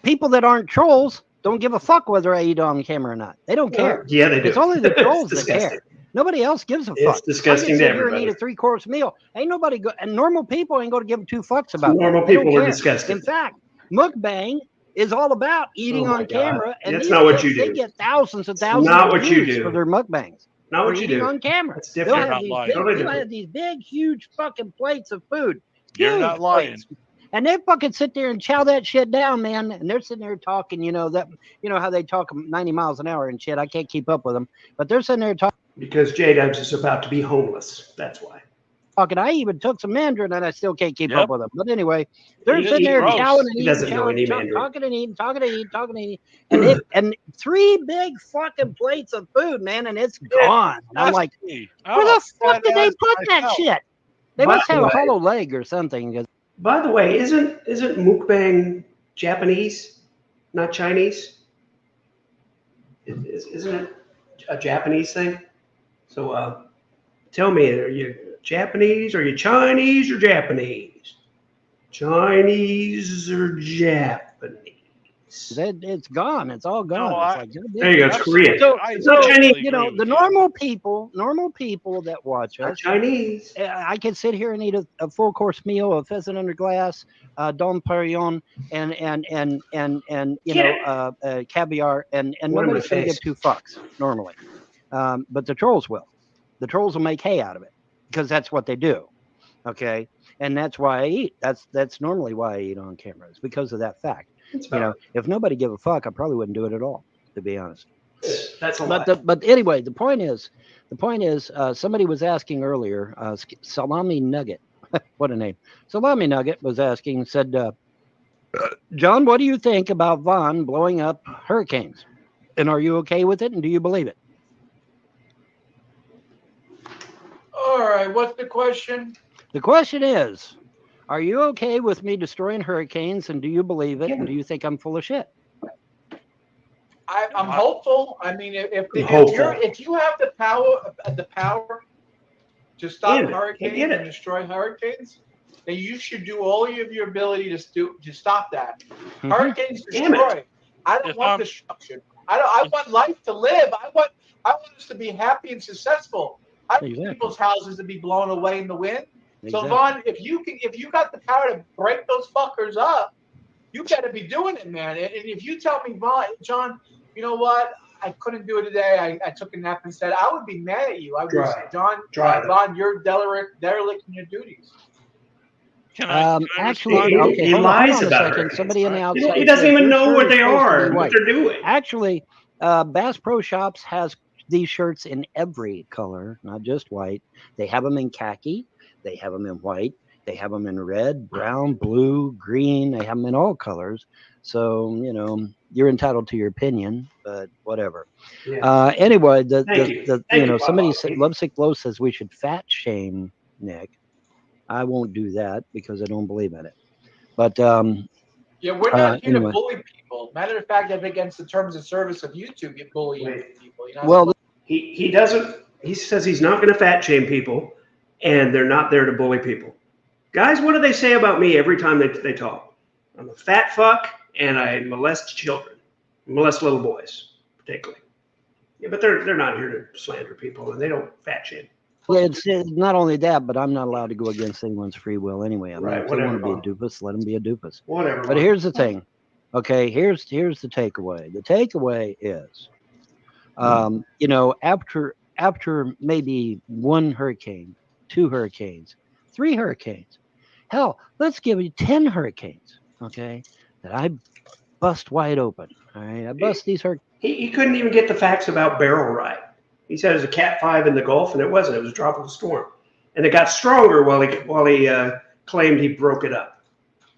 People that aren't trolls don't give a fuck whether I eat on camera or not. They don't care. Yeah, they do. It's only the trolls It's that care. Nobody else gives a fuck. It's disgusting I to can sit here and everybody. eat a 3-course meal. Ain't nobody and normal people ain't going to give 2 fucks about Normal that. They don't people are care. disgusted. In fact, mukbang is all about eating Oh my on God. camera, and That's these not what kids, you do. they get thousands and thousands not of what you views do. for their mukbangs. Not For what you eating do. on camera. That's They'll different. You're have not these lying. big, Totally they'll have different. these big, huge fucking plates of food. You're Huge not lying. plates. And they fucking sit there and chow that shit down, man. And they're sitting there talking, how they talk 90 miles an hour and shit. I can't keep up with them, but they're sitting there talking. Because JDubbbbbs is about to be homeless. That's why. I even took some Mandarin and I still can't keep Yep. up with them. But anyway, they're It's sitting there gross. chowing and He eating, doesn't know any Mandarin. talking and eating. And 3 big fucking plates of food, man, and it's gone. And I'm like, I where the almost fuck said did they that put that myself. shit? They By must the have a way- hollow leg or something. 'Cause By the way, isn't mukbang Japanese, not Chinese? Isn't it a Japanese thing? So tell me, are you Japanese? Are you Chinese or Japanese? Chinese or Japanese? it's gone. It's all gone. No, It's like, There you go. It's Korean. So, So Chinese, the normal people that watch Not us, Chinese. I can sit here and eat a full course meal, a pheasant under glass, Dom Perignon, and caviar, and One in nobody's my going to face. give 2 fucks normally, but the trolls will. The trolls will make hay out of it because that's what they do. Okay, and that's why I eat. That's normally why I eat on camera. It's because of that fact. It's You know, if nobody give a fuck, I probably wouldn't do it at all, to be honest. that's a lot. But anyway, the point is, somebody was asking earlier, Salami Nugget, what a name. Salami Nugget was asking, said, John, what do you think about Vaughn blowing up hurricanes? And are you okay with it? And do you believe it? All right, what's the question? The question is, are you okay with me destroying hurricanes? And do you believe it? And do you think I'm full of shit? I'm hopeful. I mean, if you have the power to stop hurricanes and destroy hurricanes, then you should do all of your ability to stop that. Mhm. Hurricanes destroy. I don't want destruction. I want life to live. I want us to be happy and successful. I want people's houses to be blown away in the wind. So Vaughn, if you got the power to break those fuckers up, you better be doing it, man. And if you tell me, Vaughn, John, you know what? I couldn't do it today. I took a nap instead. I would be mad at you. I would say, John, Vaughn, you're derelict in your duties. Actually, okay, he lies about it. Somebody in the outside. He doesn't even know what they are, what they're doing. Actually, Bass Pro Shops has these shirts in every color, not just white. They have them in khaki. They have them in white. They have them in red, brown, blue, green. They have them in all colors. So, you know, you're entitled to your opinion, but whatever. Yeah. Anyway, somebody said, Lovesick Blow says we should fat shame Nick. I won't do that because I don't believe in it. But yeah, we're not here to bully people. Matter of fact, I'm against the terms of service of YouTube. You bully people. Well, he doesn't. He says he's not going to fat shame people, and they're not there to bully people. Guys, what do they say about me every time they talk? I'm a fat fuck, and I molest children, molest little boys, particularly. Yeah, but they're not here to slander people, and they don't fat shame. Well, it's not only that, but I'm not allowed to go against anyone's free will anyway. I mean, if they want to be a doofus, let them be a doofus. Whatever. But here's the thing. Okay, here's the takeaway. The takeaway is, you know, after maybe one hurricane, 2 hurricanes, 3 hurricanes, hell, let's give you 10 hurricanes, okay, that I bust wide open. All right, I bust these hurricanes. He couldn't even get the facts about barrel ride. He said it was a Cat 5 in the Gulf, and it wasn't. It was a tropical storm, and it got stronger while he claimed he broke it up.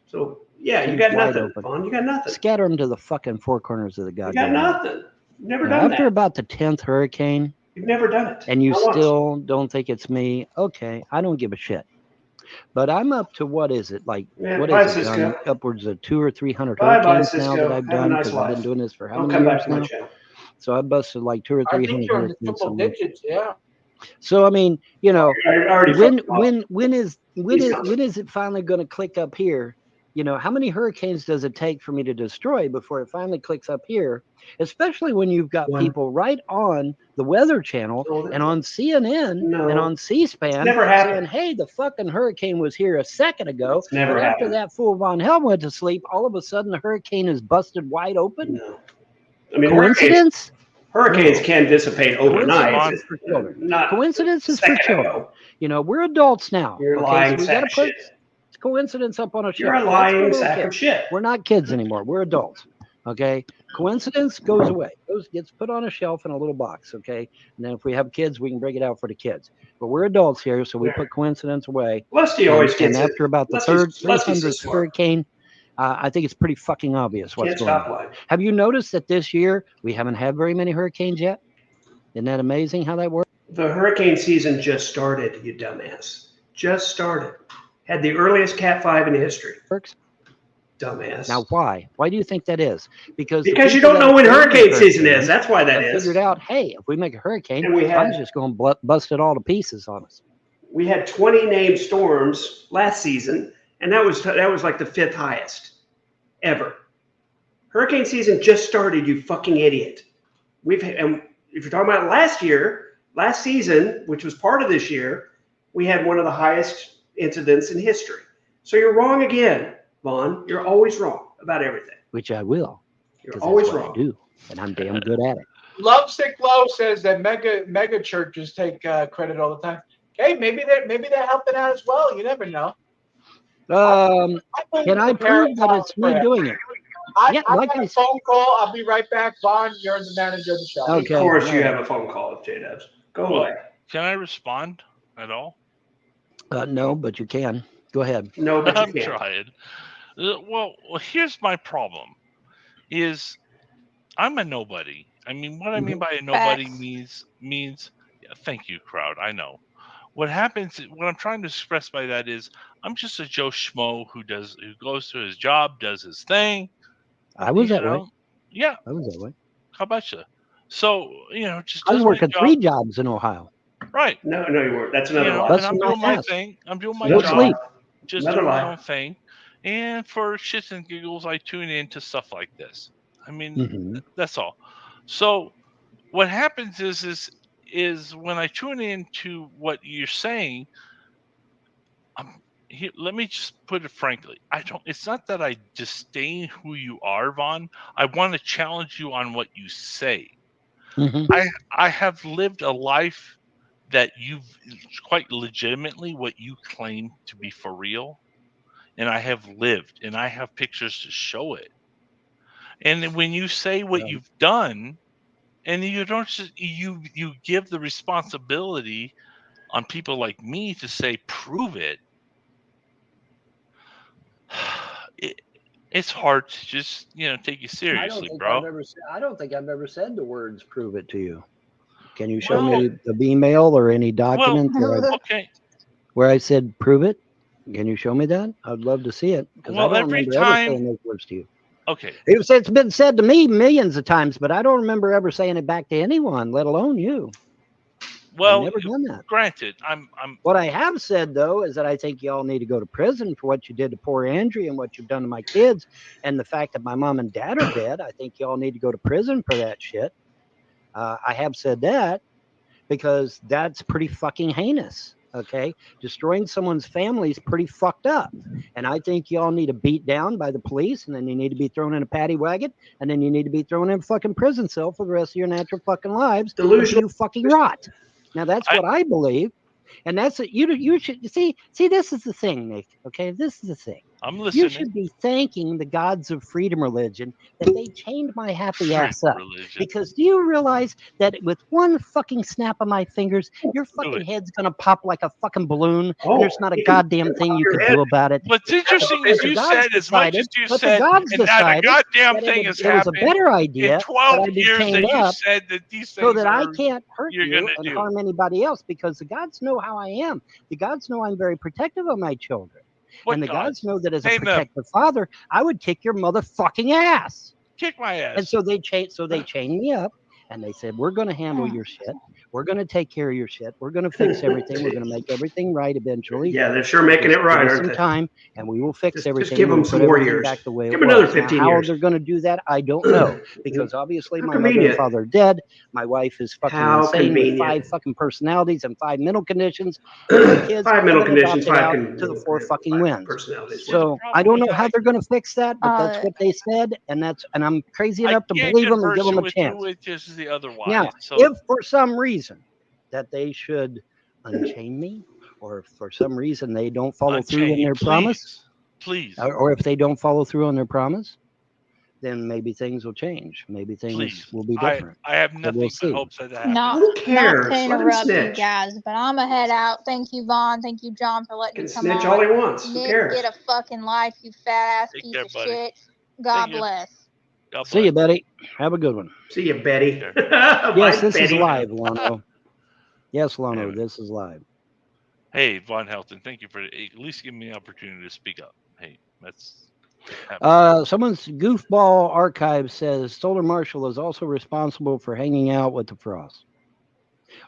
So yeah, you got nothing, Vaughn. You got nothing. Scatter them to the fucking 4 corners of the goddamn. You got nothing. You've never done that. After about the 10th hurricane, you've never done it, and you still don't think it's me. Okay, I don't give a shit. But I'm up to what is it like? What is it? Upwards of 200 or 300 hurricanes now that I've done because I've been doing this for how many years now? So I busted like 200 or 300 hurricanes. Triple digits, yeah. So I mean, you know, when is it finally going to click up here? You know, how many hurricanes does it take for me to destroy before it finally clicks up here? Especially when you've got people right on the Weather Channel and on CNN and on C-SPAN saying, hey, the fucking hurricane was here a second ago. Never but after that fool Von Hell went to sleep, all of a sudden the hurricane is busted wide open. No. I mean, coincidence? Hurricanes can dissipate overnight. Coincidence is for children. You know, we're adults now. You're lying so we sack of shit. Coincidence up on a shelf. You're a lying sack of shit. We're not kids anymore. We're adults. Okay. Coincidence goes away. Gets put on a shelf in a little box. Okay. And then if we have kids, we can break it out for the kids. But we're adults here, so we put coincidence away. Lusty always gets it. And after about the 300th hurricane, I think it's pretty fucking obvious what's going on. Have you noticed that this year we haven't had very many hurricanes yet? Isn't that amazing how that works? The hurricane season just started, you dumbass. Just started. Had the earliest Cat 5 in history. Works. Dumbass. Now, why? Why do you think that is? Because you don't know when hurricane season is. That's why that is. Figured out, hey, if we make a hurricane, I'm just going to bust it all to pieces on us. We had 20 named storms last season, and that was like the 5th highest ever. Hurricane season just started, you fucking idiot. And if you're talking about last season, which was part of this year, we had one of the highest incidents in history. So you're wrong again, Vaughn. You're always wrong about everything. Which I will. You're always wrong. I do, and I'm damn good at it. Lovesick Low says that mega churches take credit all the time. Hey, maybe they're helping out as well. You never know. Can I prove that it's me doing it? I Yeah, got like a phone call. I'll be right back. Vaughn, you're the manager of the show. Okay. Of course, you all have right. a phone call with JDubbbs. Go Well, away. Can I respond at all? No, but you can. Go ahead. No, but you I'm can't. trying. Well, here's my problem: is I'm a nobody. I mean, what I mean by a nobody Facts. means. Yeah, thank you, crowd. I know. What happens? What I'm trying to express by that is, I'm just a Joe Schmo who goes to his job, does his thing. I was You that way. know? Yeah. I was that way. How about you? So just I was does my working job. 3 jobs in Ohio. Right. No, you weren't. That's another lie. That's And I'm my doing my ass. thing. I'm doing my No job. sleep. Just Another doing my lie. own thing. And for shits and giggles, I tune into stuff like this. I mean, Mhm. that's all. So what happens is when I tune into what you're saying, let me just put it frankly. It's not that I disdain who you are, Vaughn. I want to challenge you on what you say. Mhm. I have lived a life that you've quite legitimately what you claim to be for real, and I have lived, and I have pictures to show it. And when you say what Yeah. you've done, and you don't just you give the responsibility on people like me to say prove it, it's hard to just take you seriously, bro. I don't think I've ever said the words "prove it" to you. Can you show Well, me the email or any well, document okay. where I said "prove it"? Can you show me that? I'd love to see it because I Well, don't every remember ever time, saying those words to you. okay. It's been said to me millions of times, but I don't remember ever saying it back to anyone, let alone you. I've Well, never done that. granted, What I have said, though, is that I think y'all need to go to prison for what you did to poor Andrea and what you've done to my kids. And the fact that my mom and dad are dead, I think y'all need to go to prison for that shit. I have said that because that's pretty fucking heinous. Okay. Destroying someone's family is pretty fucked up. And I think y'all need to beat down by the police, and then you need to be thrown in a paddy wagon, and then you need to be thrown in a fucking prison cell for the rest of your natural fucking lives until Delusional. you fucking rot. Now that's what I believe. And that's it. You should see. This is the thing, Nick. Okay, this is the thing. I'm You listening. should be thanking the gods of freedom religion that they chained my happy ass up. Religion. Because do you realize that with one fucking snap of my fingers, your fucking head's gonna pop like a fucking balloon, and there's not a goddamn thing you can do about it. What's interesting is you said as much as you said, and not a goddamn thing has it was a happened better idea in 12 that I be years that chained you up said that these so things that I are can't hurt you're you gonna and do. harm anybody else, because the gods know how I am. The gods know I'm very protective of my children. What And the gods know that as a Name them. protective father, I would kick your motherfucking ass. Kick my ass. And so they chained me up, and they said, we're going to handle your shit. We're going to take care of your shit. We're going to fix everything. We're going to make everything right eventually. Yeah, they're sure making it right, aren't some they? time, and we will fix everything. Just give them We'll some put more everything years. back the way Give it them another was. Now, 15 how years. they're going to do that, I don't know, because obviously How my mother and convenient. father are dead. My wife is fucking How insane convenient. with 5 fucking personalities and 5 mental conditions. My kids 5 mental have been conditions, adopted 5 out to the 4 fucking winds. personalities. So I don't know how they're going to fix that, but that's what they said, and I'm crazy enough to believe them and give them a chance. Just the otherwise. Now, so, if for some reason that they should unchain me, or if for some reason they don't follow through on their promise, please, or if they don't follow through on their promise, then maybe things will change. Maybe things will be different. I have nothing but hopes that happens. Not Who cares? to Let him interrupt you snitch. guys, but I'm gonna head out. Thank you, Vaughn. Thank you, John, for letting Can me come snitch on. all he wants. Who Nick, cares? get a fucking life, you fat ass Take piece care, of buddy. shit. God Thank you. bless. God See you, Betty. Have a good one. See you, Betty. Sure. Yes, this Betty. is live, Lano. Yes, Lano, Anyway. this is live. Hey, Von Helton, thank you for at least giving me the opportunity to speak up. Hey, that's. Someone's goofball archive says Solar Marshall is also responsible for hanging out with the Frost.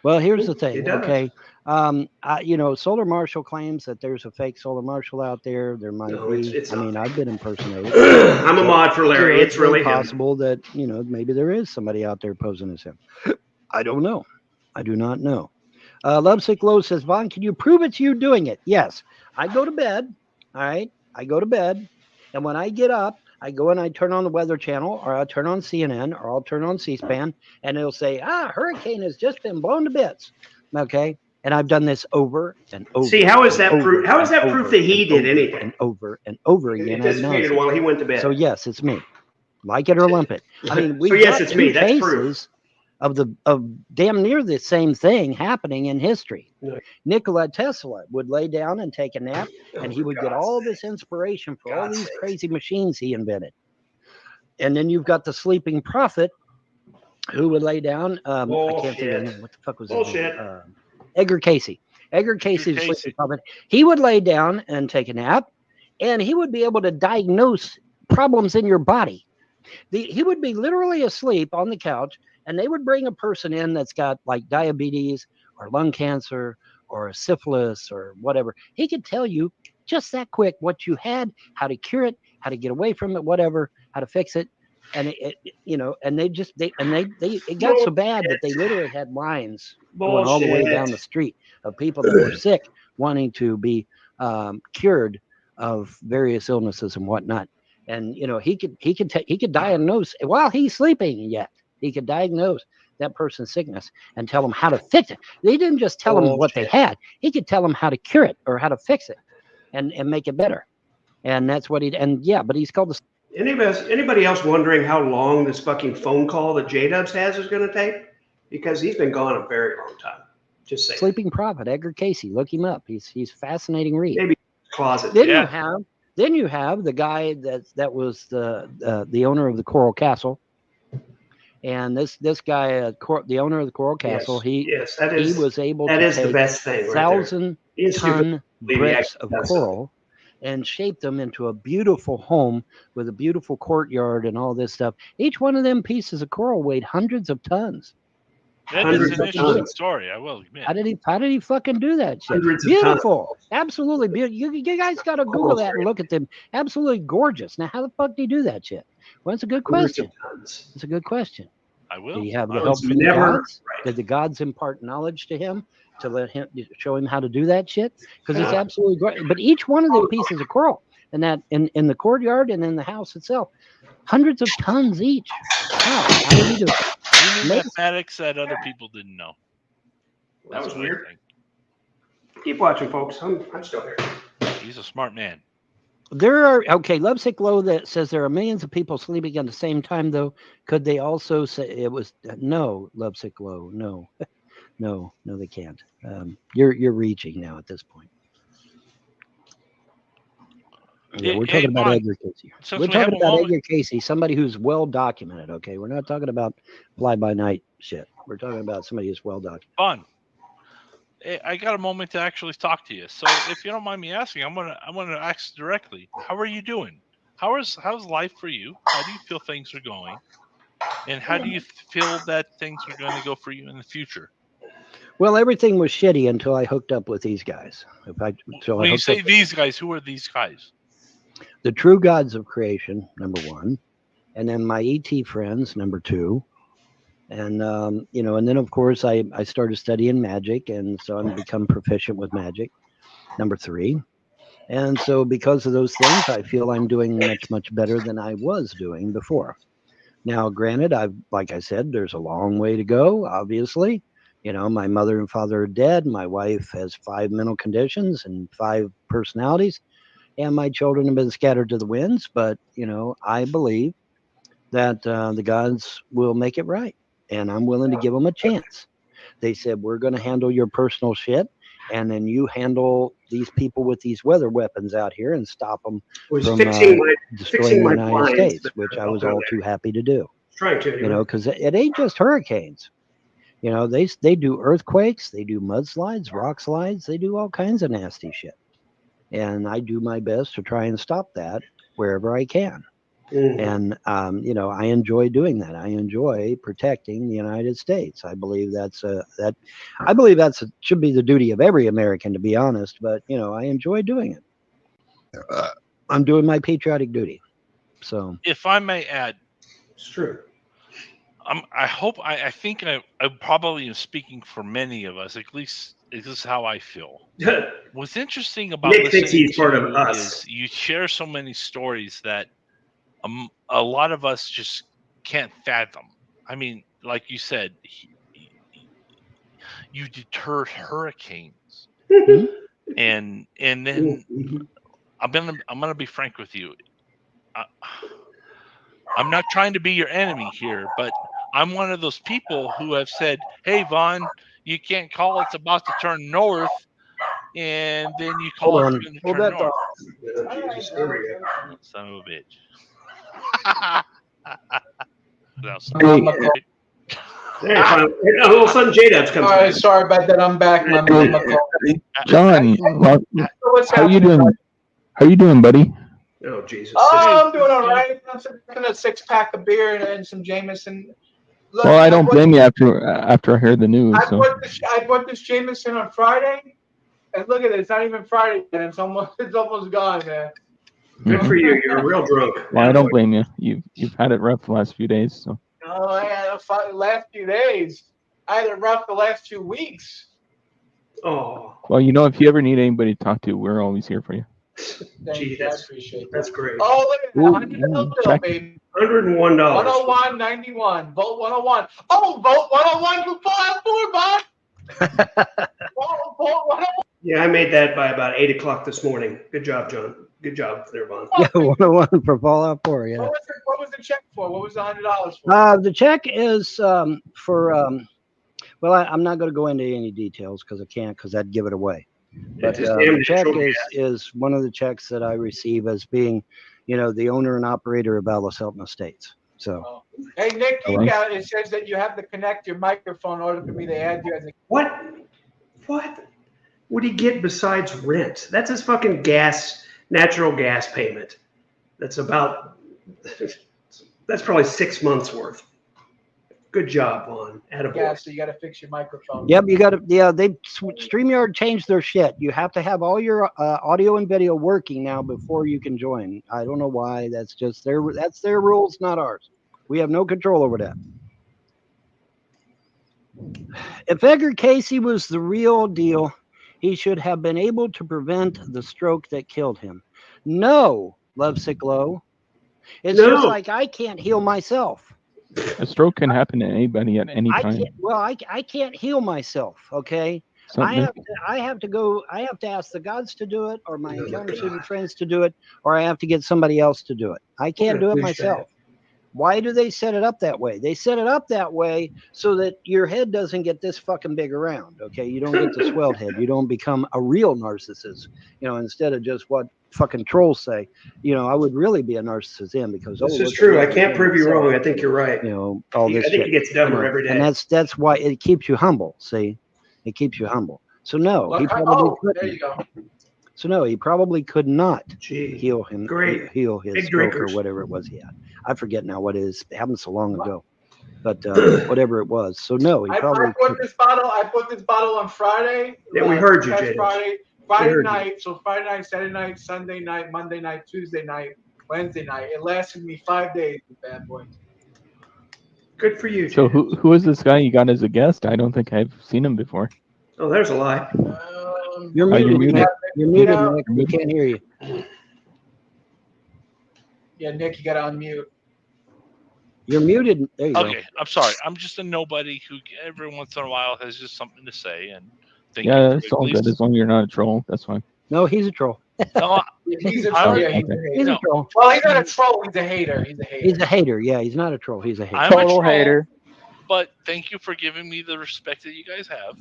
Well, here's the thing. Okay. Solar Marshall claims that there's a fake Solar Marshall out there. There might be. It's I not mean, fake. I've been impersonated. I'm a mod for Larry. It's really possible that, maybe there is somebody out there posing as him. I don't know. I do not know. Lovesick Low says, Vaughn, can you prove it's you doing it? Yes. I go to bed. All right. I go to bed. And when I get up, I go and I turn on the Weather Channel, or I'll turn on CNN, or I'll turn on C-SPAN, and it'll say, hurricane has just been blown to bits. Okay. And I've done this over and over. See, how is that and proof? over How is and that proof over that he and did over anything? and over and over It again? ad disappeared nauseam. while he went to bed. So yes, it's me. Like it or lump it. I mean, we've So yes, got it's 2 me. That's proof. cases of damn near the same thing happening in history. No. Nikola Tesla would lay down and take a nap, and he would get all this inspiration for all God's these sakes. crazy machines he invented. And then you've got the sleeping prophet who would lay down. I can't think of his name. What the fuck was his Bullshit. name? Edgar Casey. Edgar Casey, the Casey. sleeping prophet. He would lay down and take a nap, and he would be able to diagnose problems in your body. He would be literally asleep on the couch, and they would bring a person in that's got like diabetes or lung cancer or syphilis or whatever. He could tell you just that quick what you had, how to cure it, how to get away from it, whatever, how to fix it. And and it got so bad that they literally had lines going all the way down the street of people that were sick wanting to be cured of various illnesses and whatnot. And he could diagnose while he's sleeping. Yet he could diagnose that person's sickness and tell them how to fix it. They didn't just tell them what they had. He could tell them how to cure it or how to fix it and make it better. And that's what but he's called the. Anybody else wondering how long this fucking phone call that JDubbbs has is going to take? Because he's been gone a very long time. Just saying. Sleeping Prophet, Edgar Casey. Look him up. He's fascinating read. Maybe closet. Then you have the guy that was the owner of the Coral Castle, and this guy, the owner of the Coral Castle, he was able to take the best thing. 1,000-ton bricks of coral and shape them into a beautiful home with a beautiful courtyard and all this stuff. Each one of them pieces of coral weighed hundreds of tons. That is an interesting story, I will admit. How did he fucking do that shit? Beautiful. Absolutely beautiful. You guys got to Google that and look at them. Absolutely gorgeous. Now, how the fuck do you do that shit? Well, it's a good question. It's a good question. I will. Did he have the help from the gods? Did the gods impart knowledge to him to show him how to do that shit? Because it's absolutely great. But each one of the pieces of coral in the courtyard and in the house itself, hundreds of tons each. Wow. How did he do it? Mathematics that other people didn't know. That was weird. Keep watching, folks. I'm still here. He's a smart man. There are Lovesick Low that says there are millions of people sleeping at the same time, though. Could they also say it was no, Lovesick Low? No, no, they can't. You're reaching now at this point. Yeah, we're talking about Edgar Casey. We're talking about Edgar Casey, somebody who's well documented. Okay, we're not talking about fly by night shit. We're talking about somebody who's well documented. Fun. I got a moment to actually talk to you. So if you don't mind me asking, I'm gonna ask directly. How are you doing? How's life for you? How do you feel things are going? And how do you feel that things are going to go for you in the future? Well, everything was shitty until I hooked up with these guys. When you say these guys, who are these guys? The true gods of creation, number one, and then my ET friends, number two, and and then of course I started studying magic, and so I'm become proficient with magic, number three, and so because of those things, I feel I'm doing much better than I was doing before. Now, granted, like I said, there's a long way to go. Obviously, my mother and father are dead. My wife has 5 mental conditions and 5 personalities. And my children have been scattered to the winds, but I believe that the gods will make it right, and I'm willing to give them a chance. They said, we're going to handle your personal shit, and then you handle these people with these weather weapons out here and stop them from destroying the United States, which I was all too happy to do. Trying to, because it ain't just hurricanes. They do earthquakes, they do mudslides, rock slides, they do all kinds of nasty shit. And I do my best to try and stop that wherever I can. And, I enjoy doing that. I enjoy protecting the United States. I believe should be the duty of every American, to be honest. But, I enjoy doing it. I'm doing my patriotic duty. So, if I may add, it's true. I think I probably am speaking for many of us, at least this is how I feel. What's interesting about Nick thinks listening he's part to of you us. is you share so many stories that a lot of us just can't fathom. I mean, like you said, you deter hurricanes. Mhm. And then I'm gonna be frank with you. I'm not trying to be your enemy here, but I'm one of those people who have said, "Hey, Vaughn, you can't call it's about to turn north," and then you call Hold it's on. going to Hold turn that north. Oh, Jesus, here we go. Oh, son of a bitch. Now, Hey. There, finally. All of a sudden, JDubbbs comes All right, back. sorry about that. I'm back. My John, What's how you happening, doing? buddy? How you doing, buddy? Oh, Jesus. Oh, I'm doing all right. I'm drinking a 6-pack of beer and some Jameson. Look, Well, I don't blame you after I heard the news. I So. bought this Jameson on Friday, and look at it. It's not even Friday, and it's almost gone, man. Good for you. You're a real drunk. Well, I don't blame you. You've had it rough the last few days. So. Oh, I had the last few days. I had it rough the last 2 weeks. Oh, Well, if you ever need anybody to talk to, we're always here for you. Thank gee, you. I appreciate that. that's great. Oh, look at that. $100 bill, check. baby. $101. 101.91. Vote 101. Oh, vote 101 for Fallout 4, Bob. Vote 101. Yeah, I made that by about 8 o'clock this morning. Good job, John. Good job there, Vaughn. Yeah, 101 for Fallout 4. Yeah. What was the check for? What was the $100 for? The check is for. Well, I'm not going to go into any details because I can't, because I'd give it away. But It's the check natural is one of the checks that I receive as being, the owner and operator of Alice Hilton Estates. So. Hey, Nick, Hello? it says that you have to connect your microphone in order for me to add you as a. What? What would he get besides rent? That's his fucking natural gas payment. That's probably 6 months worth. Good job, Vaughn. Attaboy. Yeah, so you got to fix your microphone. Yep, you got to. Yeah, StreamYard changed their shit. You have to have all your audio and video working now before you can join. I don't know why. That's their rules, not ours. We have no control over that. If Edgar Casey was the real deal, he should have been able to prevent the stroke that killed him. No, Lovesick Low. It's No. just like I can't heal myself. A stroke can happen to anybody at any time. I can't heal myself. Okay. I have to ask the gods to do it, or my encounter student friends to do it, or I have to get somebody else to do it. I can't do it myself. Why do they set it up that way? They set it up that way so that your head doesn't get this fucking big around. Okay, you don't get the swelled head. You don't become a real narcissist. Instead of just what fucking trolls say. I would really be a narcissist in because this is true. I can't prove you wrong. I think you're right. All this. I think it gets dumber every day. And that's why it keeps you humble. See, it keeps you humble. So no, he probably couldn't. There you go. So no, he probably could not heal him. Great. Heal his Big stroke drinkers. or whatever it was he had. I forget now what it is. It happened so long ago. But whatever it was. So no, he probably. I bought this bottle on Friday. Yeah, we heard you, Jay. Friday night. So Friday night, Saturday night, Sunday night, Monday night, Tuesday night, Wednesday night. It lasted me 5 days, bad boy. Good for you. So who is this guy you got as a guest? I don't think I've seen him before. Oh, there's a lie. You're muted. Nick. You're muted, Nick. We can't hear you. Yeah, Nick, you got to unmute. You're muted. There you go. Okay, I'm sorry. I'm just a nobody who every once in a while has just something to say. And yeah, that's all good as long as you're not a troll. That's fine. No, he's a troll. No, he's a troll. Yeah, he's a troll. Well, he's not a troll. He's a hater. He's a hater. Yeah, he's not a troll. He's a hater. I'm Total hater. But thank you for giving me the respect that you guys have.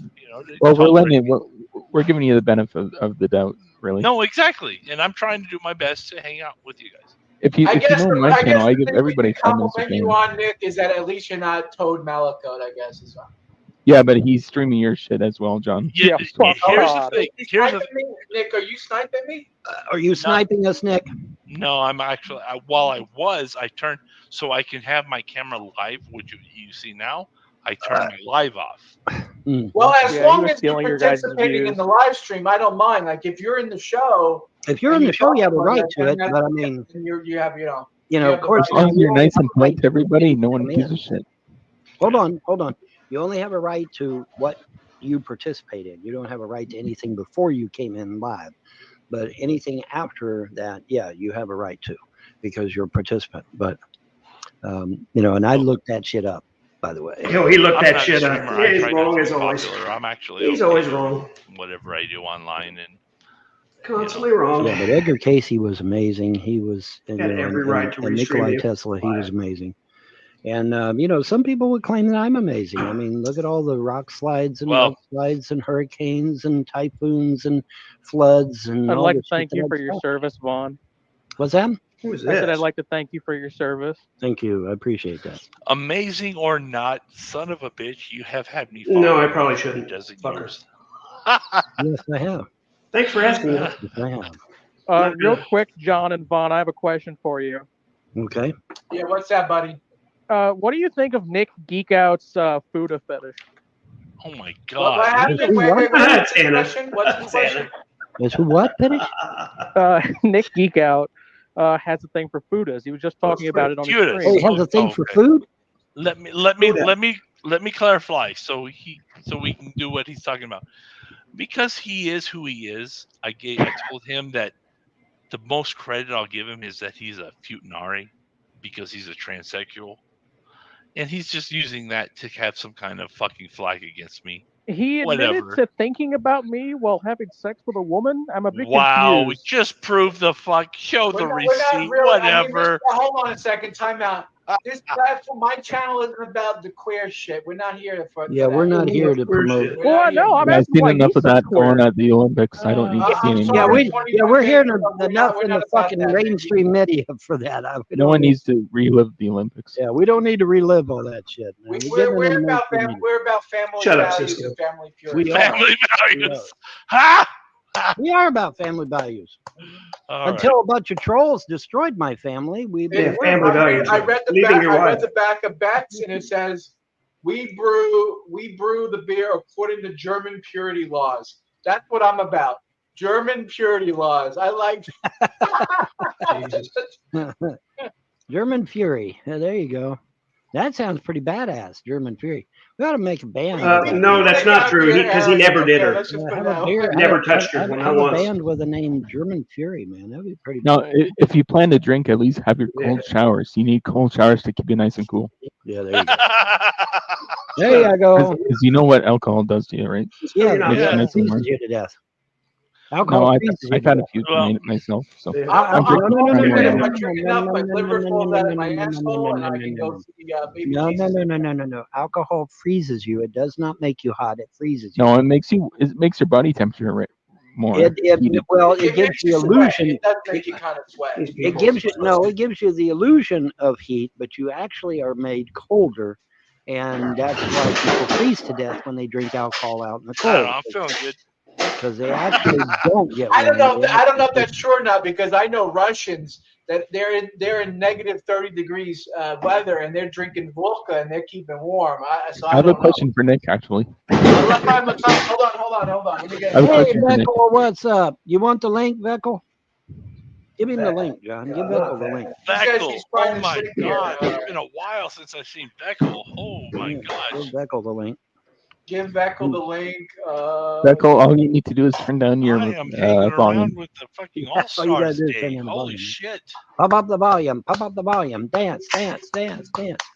Well, we're giving you the benefit of the doubt, really. No, exactly. And I'm trying to do my best to hang out with you guys. If you know my channel, I give everybody 5 minutes. Compliment you on, Nick, is that at least you're not Toad Malakot, I guess, as well. Yeah, but he's streaming your shit as well, John. Yeah, here's the thing. Nick, are you sniping me? Are you sniping us, Nick? No, I'm actually. While I turned so I can have my camera live, which you see now. I turned my live off. Well, as long as you're participating in the live stream, I don't mind. Like if you're in the show. If you're in the show, you have a right to it. But I mean, you have, of course, as long as you're nice and polite to everybody, no one gives a shit. Hold on. You only have a right to what you participate in. You don't have a right to anything before you came in live. But anything after that, yeah, you have a right to because you're a participant. But, and I looked that shit up. by the way. Yo, he looked I'm that not a shit streamer. up. I Yeah, he's try not wrong to as be always. popular. I'm actually He's okay always with wrong. whatever I do online, and Constantly wrong. Yeah, but Edgar Casey was amazing. He was, Had every right to and restream Nikolai you. Tesla, he was amazing. And some people would claim that I'm amazing. I mean, look at all the rock slides and mudslides and hurricanes and typhoons and floods and. I'd all like the to thank shit you that for I've your done. service, Vaughn. What's that? Who is I this? said I'd like to thank you for your service. Thank you. I appreciate that. amazing or not, son of a bitch, you have had me. No, I following probably you for shouldn't. a dozen Fucker. years. Yes, I have. Thanks for asking. Yes, I have. Real quick, John and Vaughn, I have a question for you. Okay. Yeah, what's that, buddy? What do you think of Nick Geek Out's Fuda fetish? Oh my What god! happened? Who Wait, what? what's the Anna. question? What's the question? Is who what fetish? Nick Geek Out has a thing for Fudas. He was just talking about it on his Fudas. stream. Oh, he has a thing for Okay. food? Let me clarify so we can do what he's talking about. Because he is who he is, I told him that the most credit I'll give him is that he's a futanari because he's a transsexual. And he's just using that to have some kind of fucking flag against me. He admitted Whatever. to thinking about me while having sex with a woman. I'm a bit Wow, confused. just prove the fuck. Show the We're not receipt. really- Whatever. hold on a second. Time out. This platform, my channel isn't about the queer shit. We're not here for. Yeah, for we're that. not here to We're promote. shit. We're Well, not I know. here. I'm I've asking seen why enough he's of so that queer. going at the Olympics. I don't need to see I'm anymore. Yeah, sorry. we're hearing We're enough not in the about fucking that, mainstream media for that. No one needs to relive the Olympics. Yeah, we don't need to relive all that shit. Man. We're about family Shut up, values Cisco. and family purity. We are. Family values. Ha! We are about family values. All Until a bunch of trolls destroyed my family, we Yeah, family values. I read the Leaving back. your I wife. read the back of Beck's, and it says, "We brew the beer according to German purity laws." That's what I'm about. German purity laws. I like. German Fury. Yeah, there you go. That sounds pretty badass. German Fury. We ought to make a band. with that. No, that's not true. Because he never did her. Let's just put it Have that a way. beer- Never have- touched her, have- not have a once. band with the name German Fury, man. That'd be pretty. No, if you plan to drink, at least have your cold showers. You need cold showers to keep you nice and cool. Yeah, there you go. right. There you go. Because you know what alcohol does to you, right? Yeah, You're not Makes you it nice and freezes warm. you to death. No, Alcohol I've, freezes you I've to had a death. few Well- tonight myself. So Yeah. I'm drinking no, Crown Royal. I'm drinking up. My liver falls out of my asshole, and I can go see baby No, Jesus. no. Alcohol freezes you. It does not make you hot. It freezes you. No, it makes your body temperature more It heated. gives makes the you sweat. illusion. It does make you kind of sweat. These It people gives you are it gives you the illusion of heat, but you actually are made colder, and that's why people freeze to death when they drink alcohol out in the I don't know. cold I'm feeling good. because they actually don't get. I don't know. warm. I don't know if that's true or not because I know Russians that they're in negative 30 degrees weather and they're drinking vodka and they're keeping warm. I have a question for Nick, actually. Hold on. Let me get I have a Hey, question for Nick. Veckel, what's up? You want the link, Veckel? Give him the link, John. Give Veckel the link. Beckel. he's trying Oh to my sleep here. god. It's been a while since I've seen Beckel. Oh my Yeah, gosh. Give Veckel the link. Give Beckel the link. Beckel, all you need to do is turn down your I am hanging volume. around with the fucking That's all you gotta All-Stars do is Day. turn down the Holy volume. shit. Pop up the volume. Pop up the volume. Dance. Do,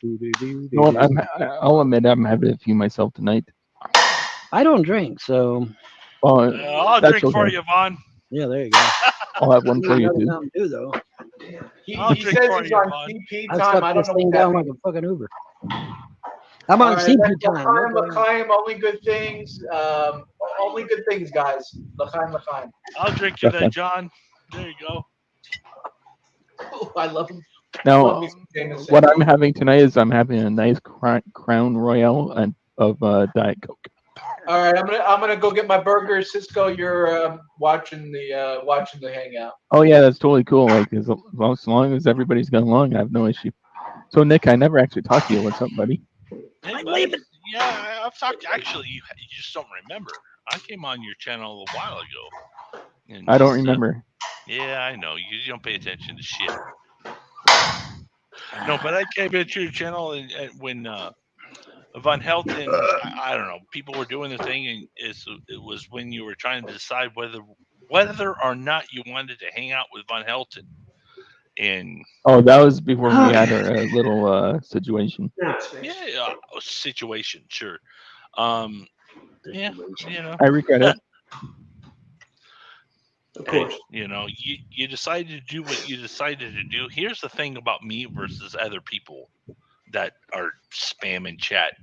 do, do, You know what? I'll admit I'm having a few myself tonight. I don't drink, so Well, I'll that's drink for okay. you, Vaughn. yeah, there you go. I'll have one for you too. Mountain Dew, though. I'll He drink says for he's you, on Vaughn. CP I time. I sucked don't this know thing what that down means. like a fucking Uber. I'm on All right, CP time. L'chaim, only good things. Only good things, guys. L'chaim. I'll drink you Okay. then, John. There you go. Oh, I love him. Now, Love me some Jameson. what I'm having tonight is I'm having a nice Crown Royale of Diet Coke. All right, I'm gonna go get my burger. Cisco, you're watching the hangout. Oh yeah, that's totally cool. Like as long as everybody's got along, I have no issue. So Nick, I never actually talked to you. What's up, buddy? Hey, buddy. Yeah, I've talked. Actually, you just don't remember. I came on your channel a while ago. And I don't just, remember. Yeah, I know. You don't pay attention to shit. No, but I came into your channel and when Van Helten, I don't know, people were doing the thing, and it was when you were trying to decide whether or not you wanted to hang out with Van Helten. And that was before we had our little situation. Now it's fixed. yeah, situation, sure. Yeah, you know, I regret it. Of hey, course. you know, you decided to do what you decided to do. Here's the thing about me versus other people that are spamming chat.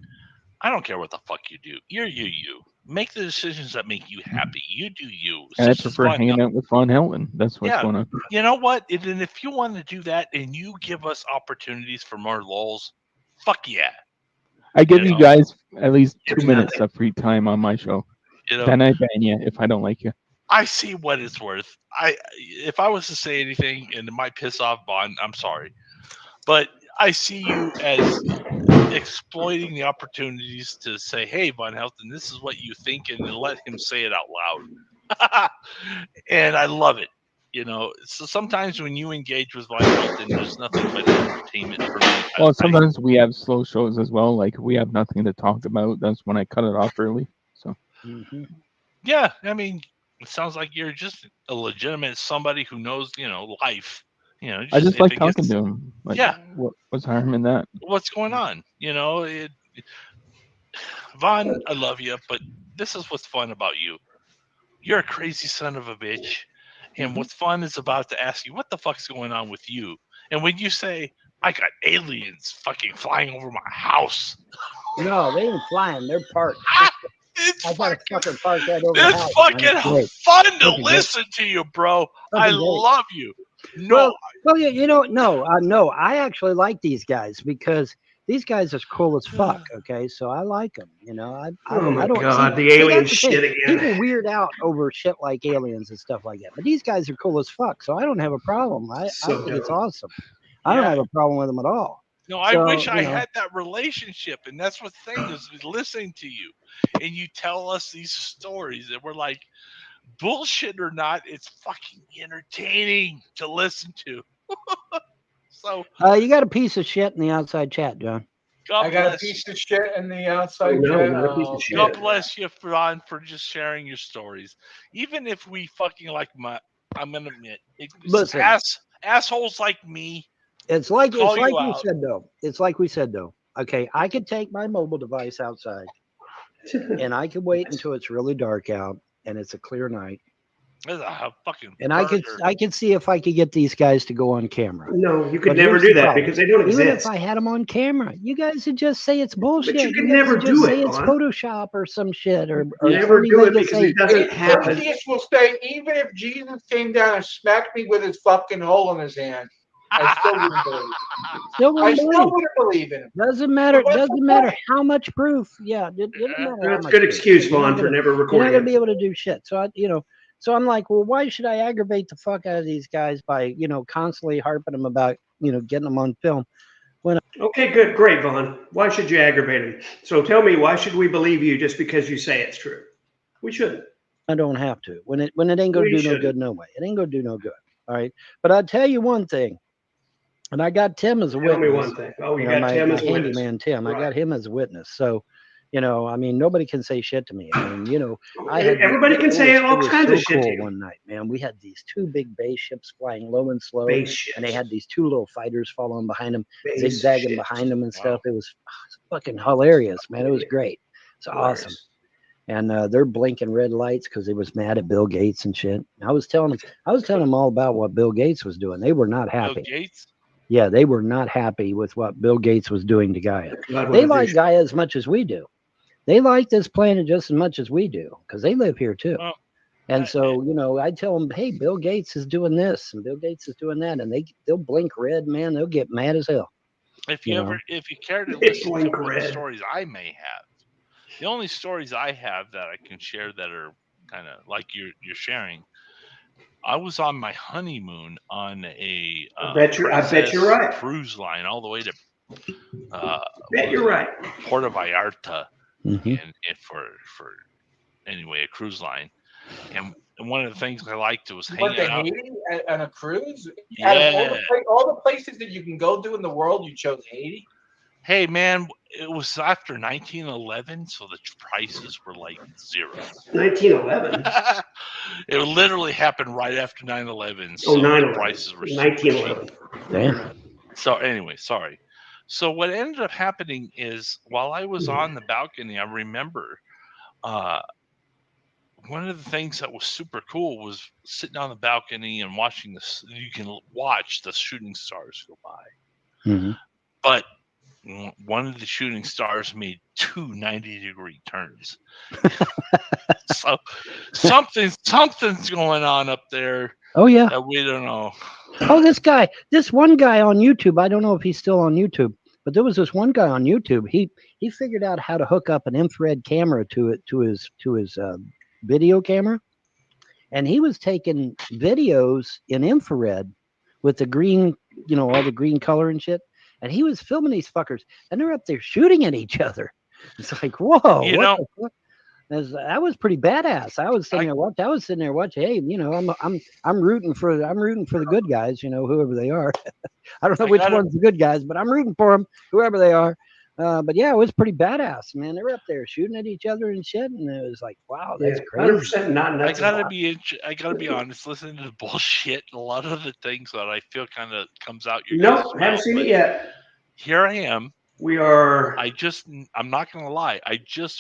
I don't care what the fuck you do. You're you. Make the decisions that make you happy. You do you. And I prefer hanging out with Von Helton. That's what's going on. You know what? And if you want to do that and you give us opportunities for more lulls, fuck yeah. I give you guys at least 2 There's minutes nothing. of free time on my show. You know, Then I ban you if I don't like you. I see what it's worth. If I was to say anything and it might piss off Bond, I'm sorry. But I see you as exploiting the opportunities to say, hey, Von Helton, this is what you think, and then let him say it out loud. And I love it. You know, so sometimes when you engage with Von Helton, there's nothing but entertainment for me. Well, sometimes we have slow shows as well. Like we have nothing to talk about. That's when I cut it off early. So. Yeah, I mean, it sounds like you're just a legitimate somebody who knows, you know, life. You know, I just like talking to him. Like, yeah. What's harm in that? What's going on? You know, Vaughn, I love you, but this is what's fun about you. You're a crazy son of a bitch. And what's fun is about to ask you, what the fuck's going on with you? And when you say, I got aliens fucking flying over my house. No, they ain't flying. They're parked. It's I got a fucking park right over the it's house. fucking fun to listen to you, bro. I love you. No. Well, you know, no. I actually like these guys because these guys are cool as fuck. Okay, so I like them. You know, I my don't God, see, the alien that's the shit thing. again. People weird out over shit like aliens and stuff like that, but these guys are cool as fuck. So I don't have a problem. I think it's awesome. I don't have a problem with them at all. No, I wish I had that relationship, and that's what the thing is listening to you, and you tell us these stories, and we're like, bullshit or not, it's fucking entertaining to listen to. So you got a piece of shit in the outside chat, John. I got a piece of shit in the outside chat. God bless you, Ron, for just sharing your stories. Even if we fucking like I'm gonna admit, Listen, assholes like me. It's like we said though. It's like we said though. Okay, I could take my mobile device outside, and I could wait until it's really dark out and it's a clear night. And I could see if I could get these guys to go on camera. No, you could never do that because they don't exist. Even if I had them on camera, you guys would just say it's bullshit. But you can never do it. Say it's Photoshop or some shit, or never do it because it doesn't happen. Atheists will say, even if Jesus came down and smacked me with his fucking hole in his hand, I still wouldn't believe it. I still wouldn't believe in him. Doesn't matter. Doesn't matter how much proof. Yeah, it doesn't matter. That's a good excuse, Vaughn, for never recording. You're not gonna be able to do shit. So So I'm like, well, why should I aggravate the fuck out of these guys by, constantly harping them about, getting them on film? Okay, good, great, Vaughn. Why should you aggravate them? So tell me, why should we believe you just because you say it's true? We shouldn't. I don't have to. When it ain't gonna do no good, no way. It ain't gonna do no good. All right. But I'll tell you one thing. And I got Tim as a witness. Tell me one thing. Oh, you got Tim as a witness. Handyman Tim. I got him as a witness. So, I mean, nobody can say shit to me. I mean, everybody can say all kinds of shit to you. One night, man, we had these two big base ships flying low and slow, and they had these two little fighters following behind them, zigzagging behind them and stuff. It was fucking hilarious, man. It was great. It's awesome. And they're blinking red lights because they was mad at Bill Gates and shit. I was telling them all about what Bill Gates was doing. They were not happy. Bill Gates? Yeah, they were not happy with what Bill Gates was doing to Gaia. They like Gaia as much as we do. They like this planet just as much as we do because they live here too. Oh, and so, I tell them, hey, Bill Gates is doing this and Bill Gates is doing that. And they'll blink red, man. They'll get mad as hell. If you care to listen to the stories I may have, the only stories I have that I can share that are kind of like you're sharing, I was on my honeymoon on a I bet you're right. Cruise line all the way to bet you're right. Puerto Vallarta, and for anyway a cruise line, and one of the things I liked was hanging out Haiti on a cruise. Yeah. Out of all the places that you can go to in the world, you chose Haiti. Hey man, it was after 1911, so the prices were like zero. 1911. It literally happened right after 9/11. So 9/11. the prices were 1911. Damn. So anyway, sorry. So what ended up happening is while I was on the balcony, I remember one of the things that was super cool was sitting on the balcony and watching this. You can watch the shooting stars go by. Mm-hmm. But one of the shooting stars made 2 90-degree turns. So something's going on up there Oh yeah. that we don't know. Oh, this one guy on YouTube. I don't know if he's still on YouTube, but there was this one guy on YouTube. He figured out how to hook up an infrared camera to his video camera, and he was taking videos in infrared with the green, all the green color and shit. And he was filming these fuckers, and they're up there shooting at each other. It's like, whoa, what the fuck? That was pretty badass. I was sitting there watching. Hey, I'm rooting for the good guys, whoever they are. I don't know which one's the good guys, but I'm rooting for them, whoever they are. But yeah, it was pretty badass, man. They were up there shooting at each other and shit, and it was like, wow, that's crazy. 100% not nuts. I gotta be honest. Listening to the bullshit, a lot of the things that I feel kind of comes out. Nope, haven't seen it yet. Here I am. I'm not gonna lie.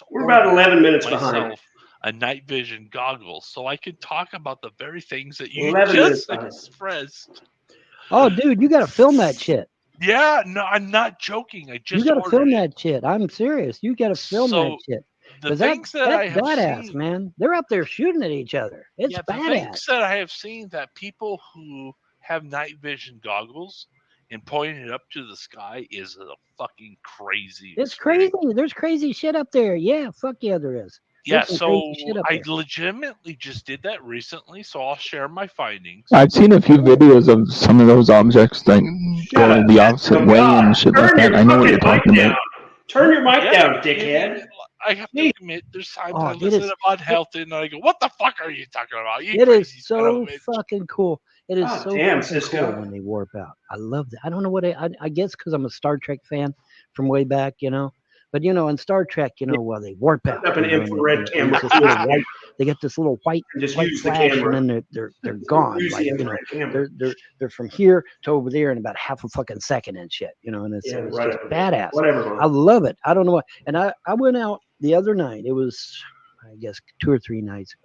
We're about 11 minutes behind. A night vision goggles, so I could talk about the very things that you 11 just expressed. Oh, dude, you gotta film that shit. Yeah, no, I'm not joking. You gotta film that shit. I'm serious. You gotta film that shit. The things that I have badass, seen, man. They're up there shooting at each other. It's badass. The things that I have seen that people who have night vision goggles and pointing it up to the sky is a fucking crazy. It's crazy. There's crazy shit up there. Yeah, fuck yeah, there is. Yeah, so I legitimately just did that recently, so I'll share my findings. I've seen a few videos of some of those objects going the opposite way and shit like that. I know what you're talking about. Turn your mic down, dickhead. I have to admit, there's times I listen about health and I go, "What the fuck are you talking about?" It is so fucking cool. It is so damn, fucking cool when they warp out. I love that. I don't know what I guess because I'm a Star Trek fan from way back, But in Star Trek, well, they warp out. Up an infrared camera. They get this little white flash, and then they're gone. Like, they're from here to over there in about half a fucking second and shit. And it's just badass. Whatever. I love it. I don't know what. And I went out the other night. It was, I guess, 2 or 3 nights ago.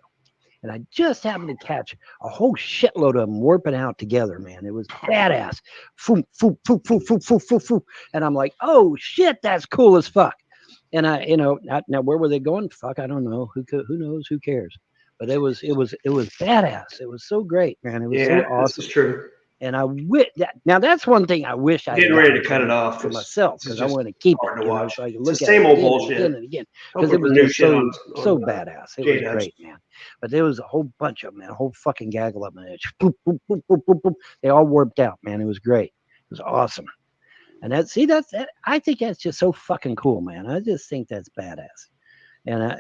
And I just happened to catch a whole shitload of them warping out together, man. It was badass. Foom, foom, foom, foom, foom, foom, foom, foom. And I'm like, oh shit, that's cool as fuck. And now where were they going? Fuck, I don't know. Who knows? Who cares? But it was badass. It was so great, man. It was so awesome. This is true. And I now that's one thing I wish I getting ready to cut it off for myself because I want to keep it. So I can look at same old it bullshit again and again because it was just so badass. It was great, man. But there was a whole bunch of them, man. A whole fucking gaggle of them. Boop, boop, boop, boop, boop, boop. They all warped out, man. It was great. It was awesome. And I think that's just so fucking cool, man. I just think that's badass. And I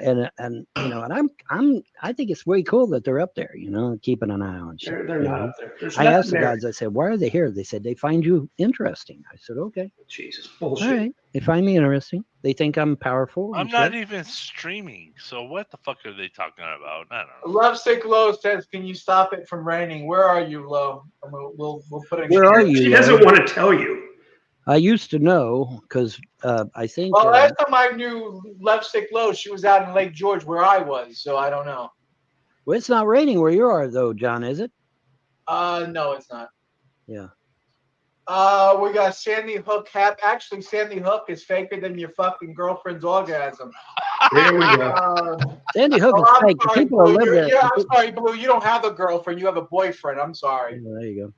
think it's way cool that they're up there, keeping an eye on shit. They're not up there. I asked the guys, I said, why are they here? They said they find you interesting. I said, okay. Jesus, bullshit. All right. They find me interesting. They think I'm powerful. I'm not even streaming. So what the fuck are they talking about? I don't know. Lovesick Lo says, "Can you stop it from raining?" Where are you, Lo? We'll put it. Where are you? She doesn't want to tell you. I used to know because I think. Well, last time I knew Lovesick Lo, she was out in Lake George where I was, so I don't know. Well, it's not raining where you are, though, John, is it? No, it's not. Yeah. We got Sandy Hook. Actually, Sandy Hook is faker than your fucking girlfriend's orgasm. There we go. Sandy Hook is fake. The people who live there. Yeah, I'm sorry, Blue. You don't have a girlfriend. You have a boyfriend. I'm sorry. Oh, there you go.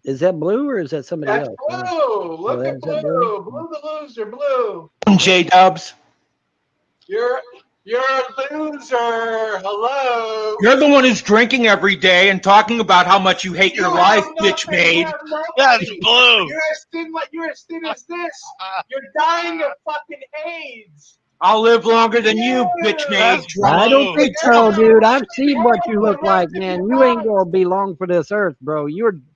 Is that Blue or is that somebody else? That's Blue. Look at Blue. Blue the loser. Blue. JDubbbbbs. You're a loser. Hello. You're the one who's drinking every day and talking about how much you hate your life, bitch maid. That's Blue. You're as thin as this. You're dying of fucking AIDS. I'll live longer than you, bitch maid. I don't think so, dude. I've seen what you look like, man. You ain't gonna be long for this earth, bro.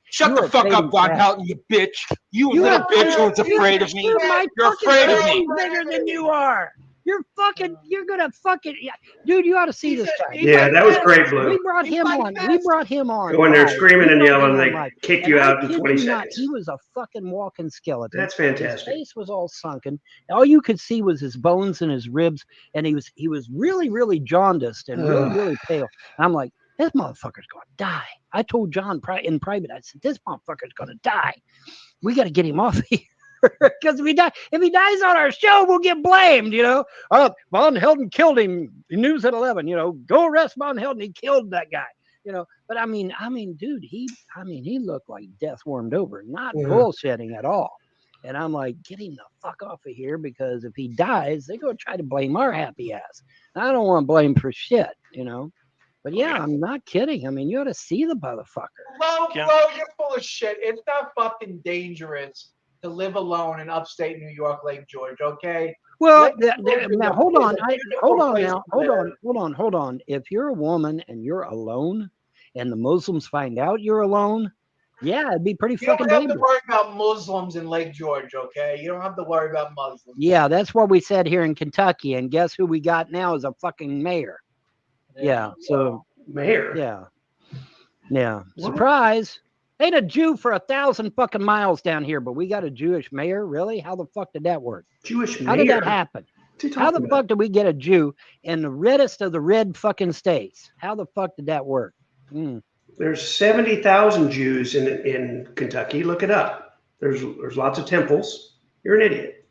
Shut the fuck up, Von Helton, you bitch. You little bitch who's afraid of me. You're afraid of me. Bigger than you are. You're gonna fucking, dude. You ought to see this guy. Yeah, that was great, Blue. We brought him on. We brought him on. Go in there live. screaming We and brought yelling, him on they live. kick And you I out in kid 20 you not, seconds. he was a fucking walking skeleton. That's His fantastic. face was all sunken. All you could see was his bones and his ribs, and he was really, really jaundiced and really, really pale. And I'm like, this motherfucker's gonna die. I told John in private, I said, this motherfucker's gonna die. We got to get him off here. Because if he dies on our show, we'll get blamed, you know. Von Helden killed him. News at 11, you know. Go arrest Von Helden. He killed that guy, you know. But I mean, dude, he looked like death warmed over, not bullshitting at all. And I'm like, get him the fuck off of here, because if he dies, they're gonna try to blame our happy ass. I don't want to blame for shit, you know. But yeah, I'm not kidding. I mean, you ought to see the motherfucker. Bro, you're full of shit. It's not fucking dangerous to live alone in upstate New York, Lake George, okay? Well, now hold on. Hold on. If you're a woman and you're alone and the Muslims find out you're alone, yeah, it'd be pretty fucking dangerous. You don't have to worry about Muslims in Lake George, okay? You don't have to worry about Muslims. Yeah, that's what we said here in Kentucky. And guess who we got now is a fucking mayor. Yeah, so. Mayor? Yeah. What? Surprise. Ain't a Jew for 1,000 fucking miles down here, but we got a Jewish mayor? Really? How the fuck did that work? Jewish mayor? How did that happen? How the fuck did we get a Jew in the reddest of the red fucking states? How the fuck did that work? There's 70,000 Jews in Kentucky. Look it up. There's lots of temples. You're an idiot.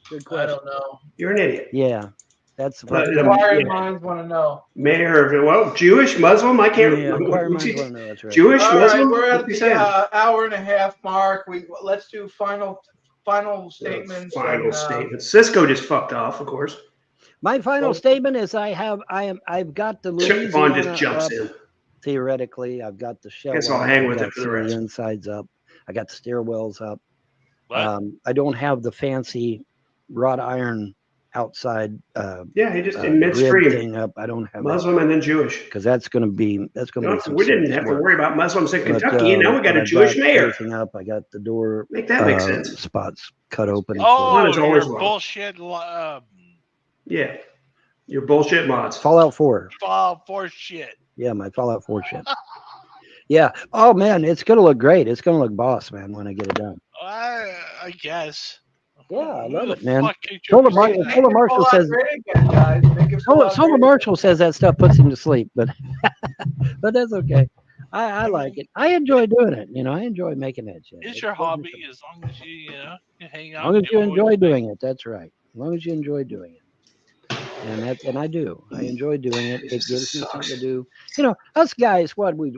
Good question. I don't know. You're an idiot. Yeah. That's what inquiring minds want to know. Mayor of Jewish, Muslim? I can't. Yeah, inquiring minds want to know. That's right. Jewish, all Muslim. Right, we're at the hour and a half mark. Let's do final statements. Statements. Cisco just fucked off, of course. My final statement is I've got the Louisiana. Vaughn just jumps in. Theoretically, I've got the shell. Guess I'll hang with it for the rest. The insides up. I got the stairwells up. I don't have the fancy wrought iron outside he just in midstream thing up. I don't have Muslim and then Jewish, because that's gonna be we didn't have to worry about Muslims in Kentucky. Now we got a Jewish mayor. Everything up. I got the door. Make that make sense. Spots cut open. Your bullshit. Yeah, your bullshit mods. Fallout 4. Fallout 4 shit. Yeah, my Fallout 4 shit. Yeah. Oh man, it's gonna look great. It's gonna look boss, man, when I get it done. I guess. Yeah, I love it, man. Solar Marshall says. Solar Marshall says that stuff puts him to sleep, but but that's okay. I like it. I enjoy doing it. You know, I enjoy making that shit. It's your hobby, as long as you hang out. As long as you enjoy doing it, that's right. As long as you enjoy doing it. And I do. I enjoy doing it. It gives me something to do. You know, us guys, we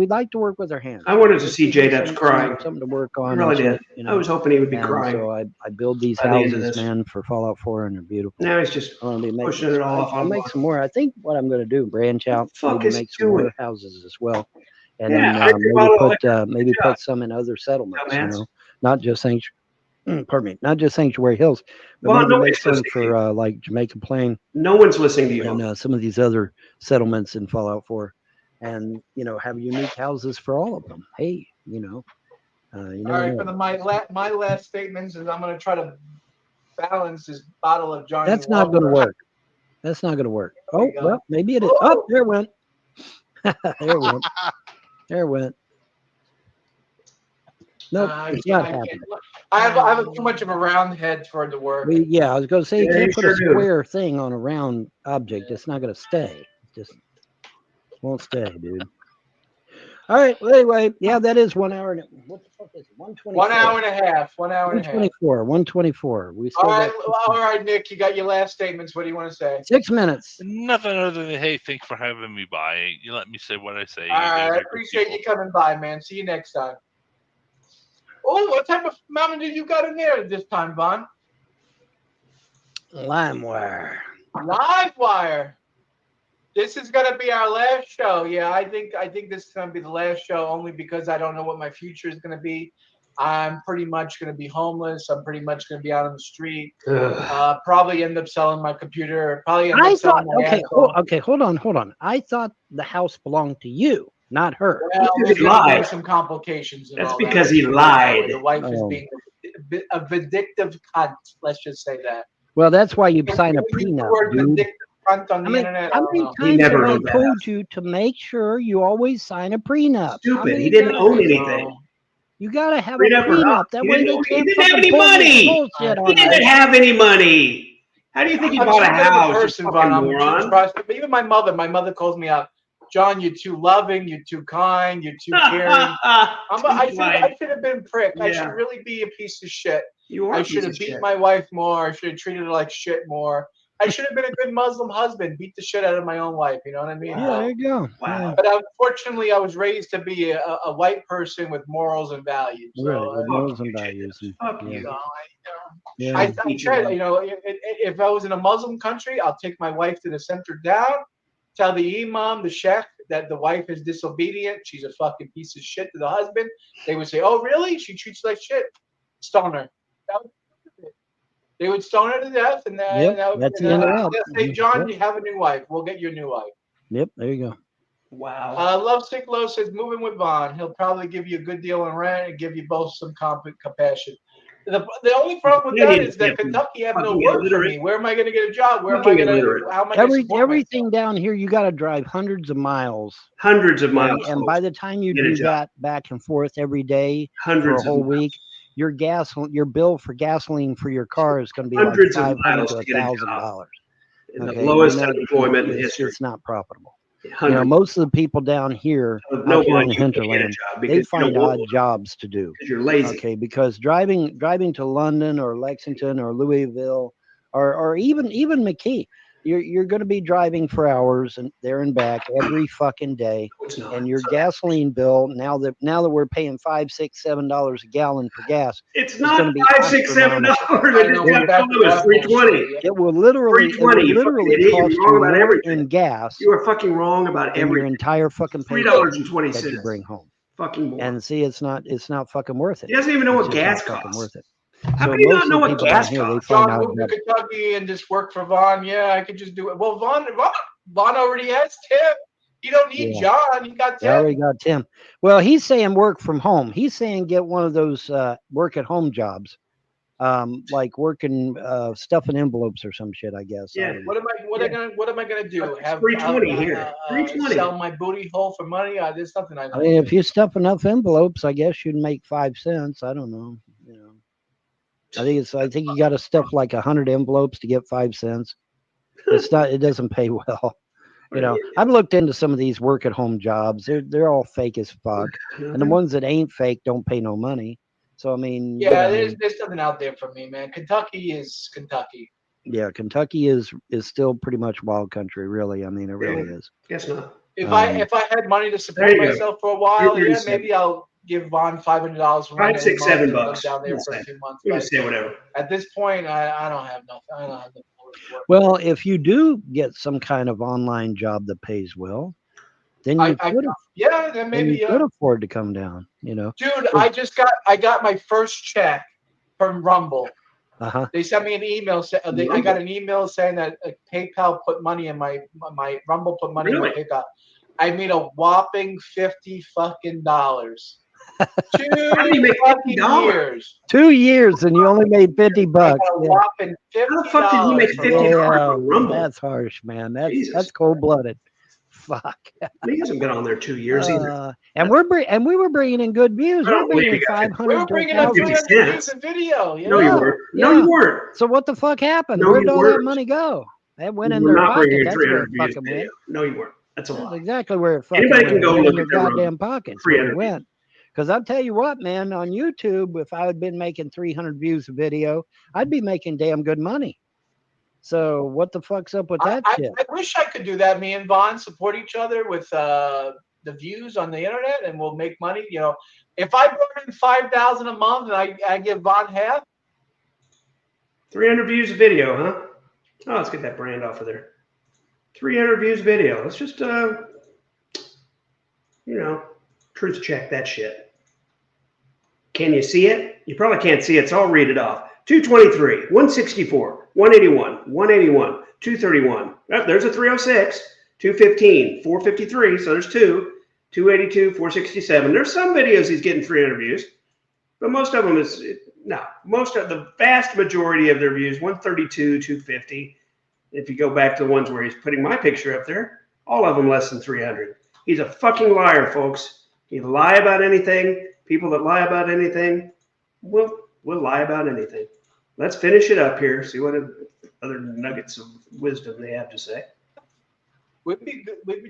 like to work with our hands. I wanted to see JDubbbs crying. Something to work on. I really did. You know, I was hoping he would be crying. So I build these houses, man, for Fallout 4, and they're beautiful. Now he's just pushing it all off. I'll make some more. I think what I'm going to do, branch out, maybe make some more houses as well, and then maybe put some in other settlements. You know, not just sanctuary. Pardon me, not just Sanctuary Hills, but maybe make some for like Jamaica Plain. No one's listening to you. And some of these other settlements in Fallout 4, and you know, have unique houses for all of them. Hey, you know. All right, my last statements is I'm going to try to balance this bottle of Johnny. That's not going to work. That's not going to work. Oh well, maybe it is. Oh, there it went. There it went. There it went. No, it's not happening. I have too much of a round head for it to work. I was going to say, you can't put a square thing on a round object. It's not going to stay. It just won't stay, dude. All right. Well, anyway, that is 1 hour. What the fuck is it? 124. 1 hour and a half. 1 hour and a half. 124. We still all right, Nick, you got your last statements. What do you want to say? 6 minutes. Nothing other than, hey, thanks for having me by. You let me say what I say. All right. I appreciate you coming by, man. See you next time. Oh, what type of Mountain Dew you got in there this time, Vaughn? LimeWire. LimeWire. This is gonna be our last show. Yeah, I think this is gonna be the last show only because I don't know what my future is gonna be. I'm pretty much gonna be homeless. I'm pretty much gonna be out on the street. Probably end up selling my computer. Probably end up selling my okay, hold on. I thought the house belonged to you, not her. Well, there's gonna be some complications. That's because he lied. The wife is being a vindictive cunt. Let's just say that. Well, that's why you If sign a you use the prenup, word dude. vindictive cunt on the internet, I How don't many know. times never have I owned that told you to make sure you always sign a prenup? How Stupid. many He didn't times? own anything. You gotta have Prenup a or not. prenup. That He way didn't, they he can't didn't have fucking any pull this money. bullshit He on didn't you. have any money. How do you think he I'm bought too a good of a house? You person, fucking Vaughn. I'm too moron. trusting. But even my mother calls me out. John, you're too loving. You're too kind. You're too caring. I should have been a prick. I should Yeah. really be a piece of shit. You are I a should piece have of beat shit. my wife more. I should have treated her like shit more. I should have been a good Muslim husband. Beat the shit out of my own wife. You know what I mean? Yeah, there you go. Wow. But unfortunately, I was raised to be a white person with morals and values. So, Really, with morals and you, values. And, Fuck yeah. you. Yeah. I tried, if I was in a Muslim country, I'll take my wife to the center down, tell the imam, the sheikh, that the wife is disobedient. She's a fucking piece of shit to the husband. They would say, oh, really? She treats you like shit. Stone her. They would stone her to death, and then that's the end of that. they'll say, John, you have a new wife. We'll get you a new wife. Yep, there you go. Wow. Lovesick Low says, moving with Vaughn. He'll probably give you a good deal on rent and give you both some compassion. The only problem with that is that Kentucky have no work for me. Where am I going to get a job? Where am I going to? How am I going to support everything down here? You got to drive hundreds of miles. Hundreds of miles. And by the time you do that back and forth every day for a whole week, your bill for gasoline for your car is going to be like $500 to $1,000. The lowest unemployment in history. It's not profitable. You know, most of the people down here, out here in the hinterland, they find odd jobs to do. Because you're lazy. Okay, because driving to London or Lexington or Louisville or even McKee, you're going to be driving for hours and there and back every fucking day. And your gasoline bill, now that we're paying $5, $6, $7 a gallon for gas, it's not $5, $6, $7. It's $3.20. It will literally cost you more in gas. You are fucking wrong about everything. Your entire fucking $3.20 that you bring home. Fucking more. And see, it's not fucking worth it. He doesn't even know what gas costs. Worth it. How can you not know what gas costs? John, move to Kentucky and just work for Vaughn. Yeah, I could just do it. Well, Vaughn already has Tim. You don't need John. You got Tim. I already got Tim. Well, he's saying work from home. He's saying get one of those work at home jobs, like working stuffing envelopes or some shit. I guess. Yeah. What am I gonna do? Have $3.20 here. $3.20. Sell my booty hole for money? There's something I mean, if you stuff enough envelopes, I guess you'd make 5 cents. I don't know. You know. I think you got to stuff like 100 envelopes to get 5 cents. It doesn't pay well. You know, I've looked into some of these work at home jobs. They're all fake as fuck. And the ones that ain't fake don't pay no money. So, I mean. Yeah, there's nothing out there for me, man. Kentucky is Kentucky. Yeah, Kentucky is still pretty much wild country, really. I mean, it really is. Guess not. If I had money to support myself for a while, maybe I'll give Vaughn $500 for $5, $6, $7 down there for a few months. You can say whatever. At this point, I don't have nothing. I don't have nothing. Well, if you do get some kind of online job that pays well, then you could afford to come down. You know, dude, I got my first check from Rumble. They sent me an email. I got an email saying that PayPal put money in my Rumble put money in my PayPal. I made a whopping $50 fucking dollars. 2 fucking years. 2 years, and you only made $50. How the fuck did you make $50 on Rumble? That's harsh, man. That's cold blooded. Fuck. He hasn't been on there 2 years either. And we were bringing in good views. We're bringing 500. We were bringing in 300 views a video. No, you weren't. No, you weren't. So what the fuck happened? No, Where'd all that money go? That went in their pocket. That's where it fucking went. No, you weren't. That's a lie. That's exactly where it fucking Anybody went. can go look in at their their goddamn pockets. Where it went. Because I'll tell you what, man, on YouTube, if I had been making 300 views a video, I'd be making damn good money. So what the fuck's up with that shit? I wish I could do that. Me and Vaughn support each other with the views on the internet, and we'll make money. You know, if I brought in $5,000 a month and I give Vaughn half. 300 views a video, huh? Oh, let's get that brand off of there. 300 views a video. Let's just, truth check that shit. Can you see it? You probably can't see it, so I'll read it off. 223, 164, 181, 181, 231. Oh, there's a 306, 215, 453. So there's 282, 467. There's some videos he's getting 300 views, but most of them is No, most of the vast majority of their views, 132, 250. If you go back to the ones where he's putting my picture up there, all of them less than 300. He's a fucking liar, folks. He lie about anything. People that lie about anything, will lie about anything. Let's finish it up here. See what other nuggets of wisdom they have to say. We'd be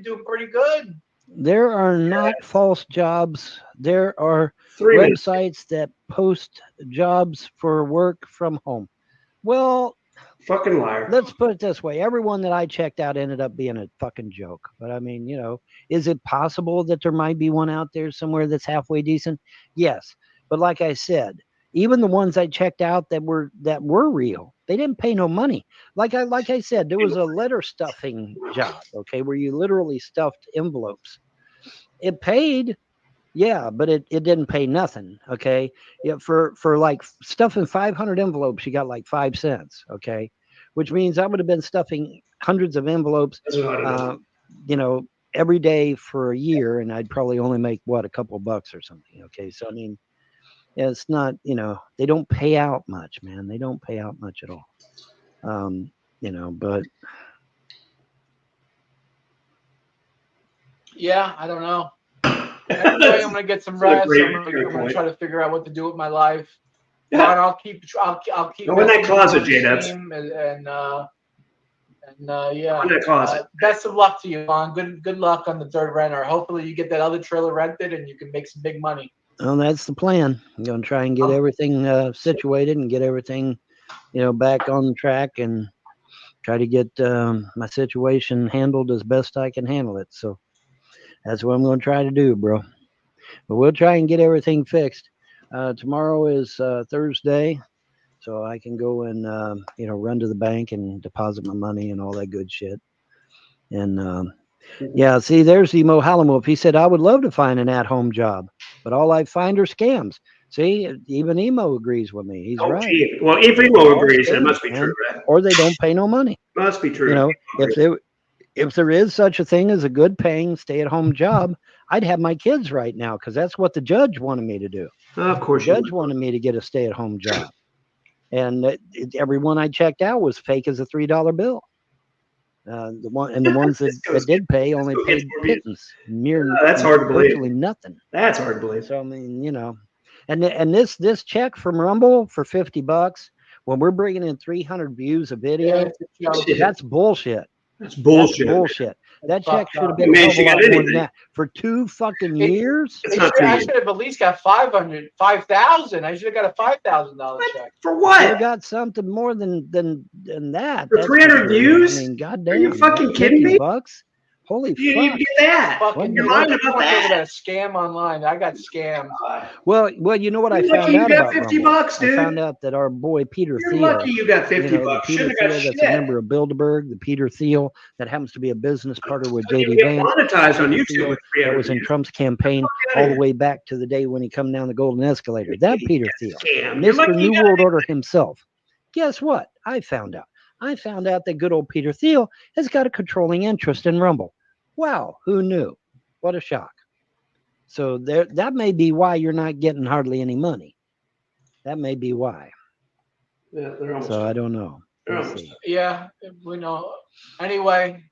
doing pretty good. There are not false jobs. There are 3 minutes. websites that post jobs for work from home. Well, Fucking liar. let's put it this way. Everyone that I checked out ended up being a fucking joke. But I mean, is it possible that there might be one out there somewhere that's halfway decent? Yes. But like I said, even the ones I checked out that were real, they didn't pay no money. Like I said, there was a letter stuffing job, okay, where you literally stuffed envelopes. It paid, yeah, but it didn't pay nothing, okay. Yeah, for like stuffing 500 envelopes, you got like 5 cents, okay, which means I would have been stuffing hundreds of envelopes, every day for a year, and I'd probably only make a couple bucks or something, okay. So I mean, yeah, it's not, they don't pay out much, man. They don't pay out much at all. But Yeah, I don't know. Anyway, I'm gonna get some rest. I'm gonna try to figure out what to do with my life. And I'll keep. Go in that closet, JDubbbs. Yeah. In that closet. Best of luck to you, Lon. Good luck on the third renter. Hopefully, you get that other trailer rented and you can make some big money. well, that's the plan. I'm going to try and get everything situated and get everything, back on track and try to get my situation handled as best I can handle it. So that's what I'm going to try to do, bro. But we'll try and get everything fixed. Tomorrow is Thursday, so I can go and run to the bank and deposit my money and all that good shit. And yeah, see, there's Emo Halamwolf. He said, I would love to find an at-home job, but all I find are scams. See, even Emo agrees with me. He's right. Gee. Well, if Emo agrees, it must be true, right? Or they don't pay no money. Must be true. If there is such a thing as a good paying stay-at-home job, I'd have my kids right now, because that's what the judge wanted me to do. Of course, the judge wanted me to get a stay-at-home job, and everyone I checked out was fake as a $3 bill. The ones that did pay only paid pittance, that's hard to believe. Virtually nothing. That's hard to believe. So I mean, and this check from Rumble for $50 when we're bringing in 300 views a video, that's bullshit. That's bullshit. That's bullshit. That check should have been a whole lot more than that. For 2 fucking years. I should have at least got 5,000. I should have got a $5,000 check. For what? You got something more than that. For 300 views? I mean, goddamn. Are you fucking kidding me? $50? Holy fuck. You get that. You're lying about that. A scam online. I got scammed. Well, you know what I found out about $50, dude. I found out that our boy Peter You're Thiel. lucky you got $50. Peter Thiel, that's a member of Bilderberg. The Peter Thiel that happens to be a business partner with JD Vance. Monetized on YouTube with that was in Trump's campaign all the way back to the day when he come down the golden escalator. That Peter Thiel, Mr. New World Order himself. Guess what? I found out that good old Peter Thiel has got a controlling interest in Rumble. Wow, who knew? What a shock. So that may be why you're not getting hardly any money. That may be why. Yeah, so I don't know. Yeah, we know. Anyway,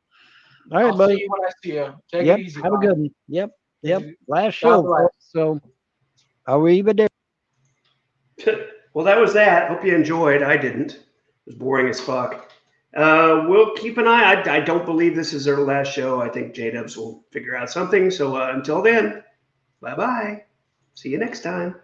all right, I'll buddy. See you when I see you. Take it easy. Have a good one. Yep. Last show. So I'll leave it there. Well, that was that. Hope you enjoyed. I didn't. It was boring as fuck. We'll keep an eye. I don't believe this is our last show. I think JDubbbs will figure out something. So until then, bye-bye. See you next time.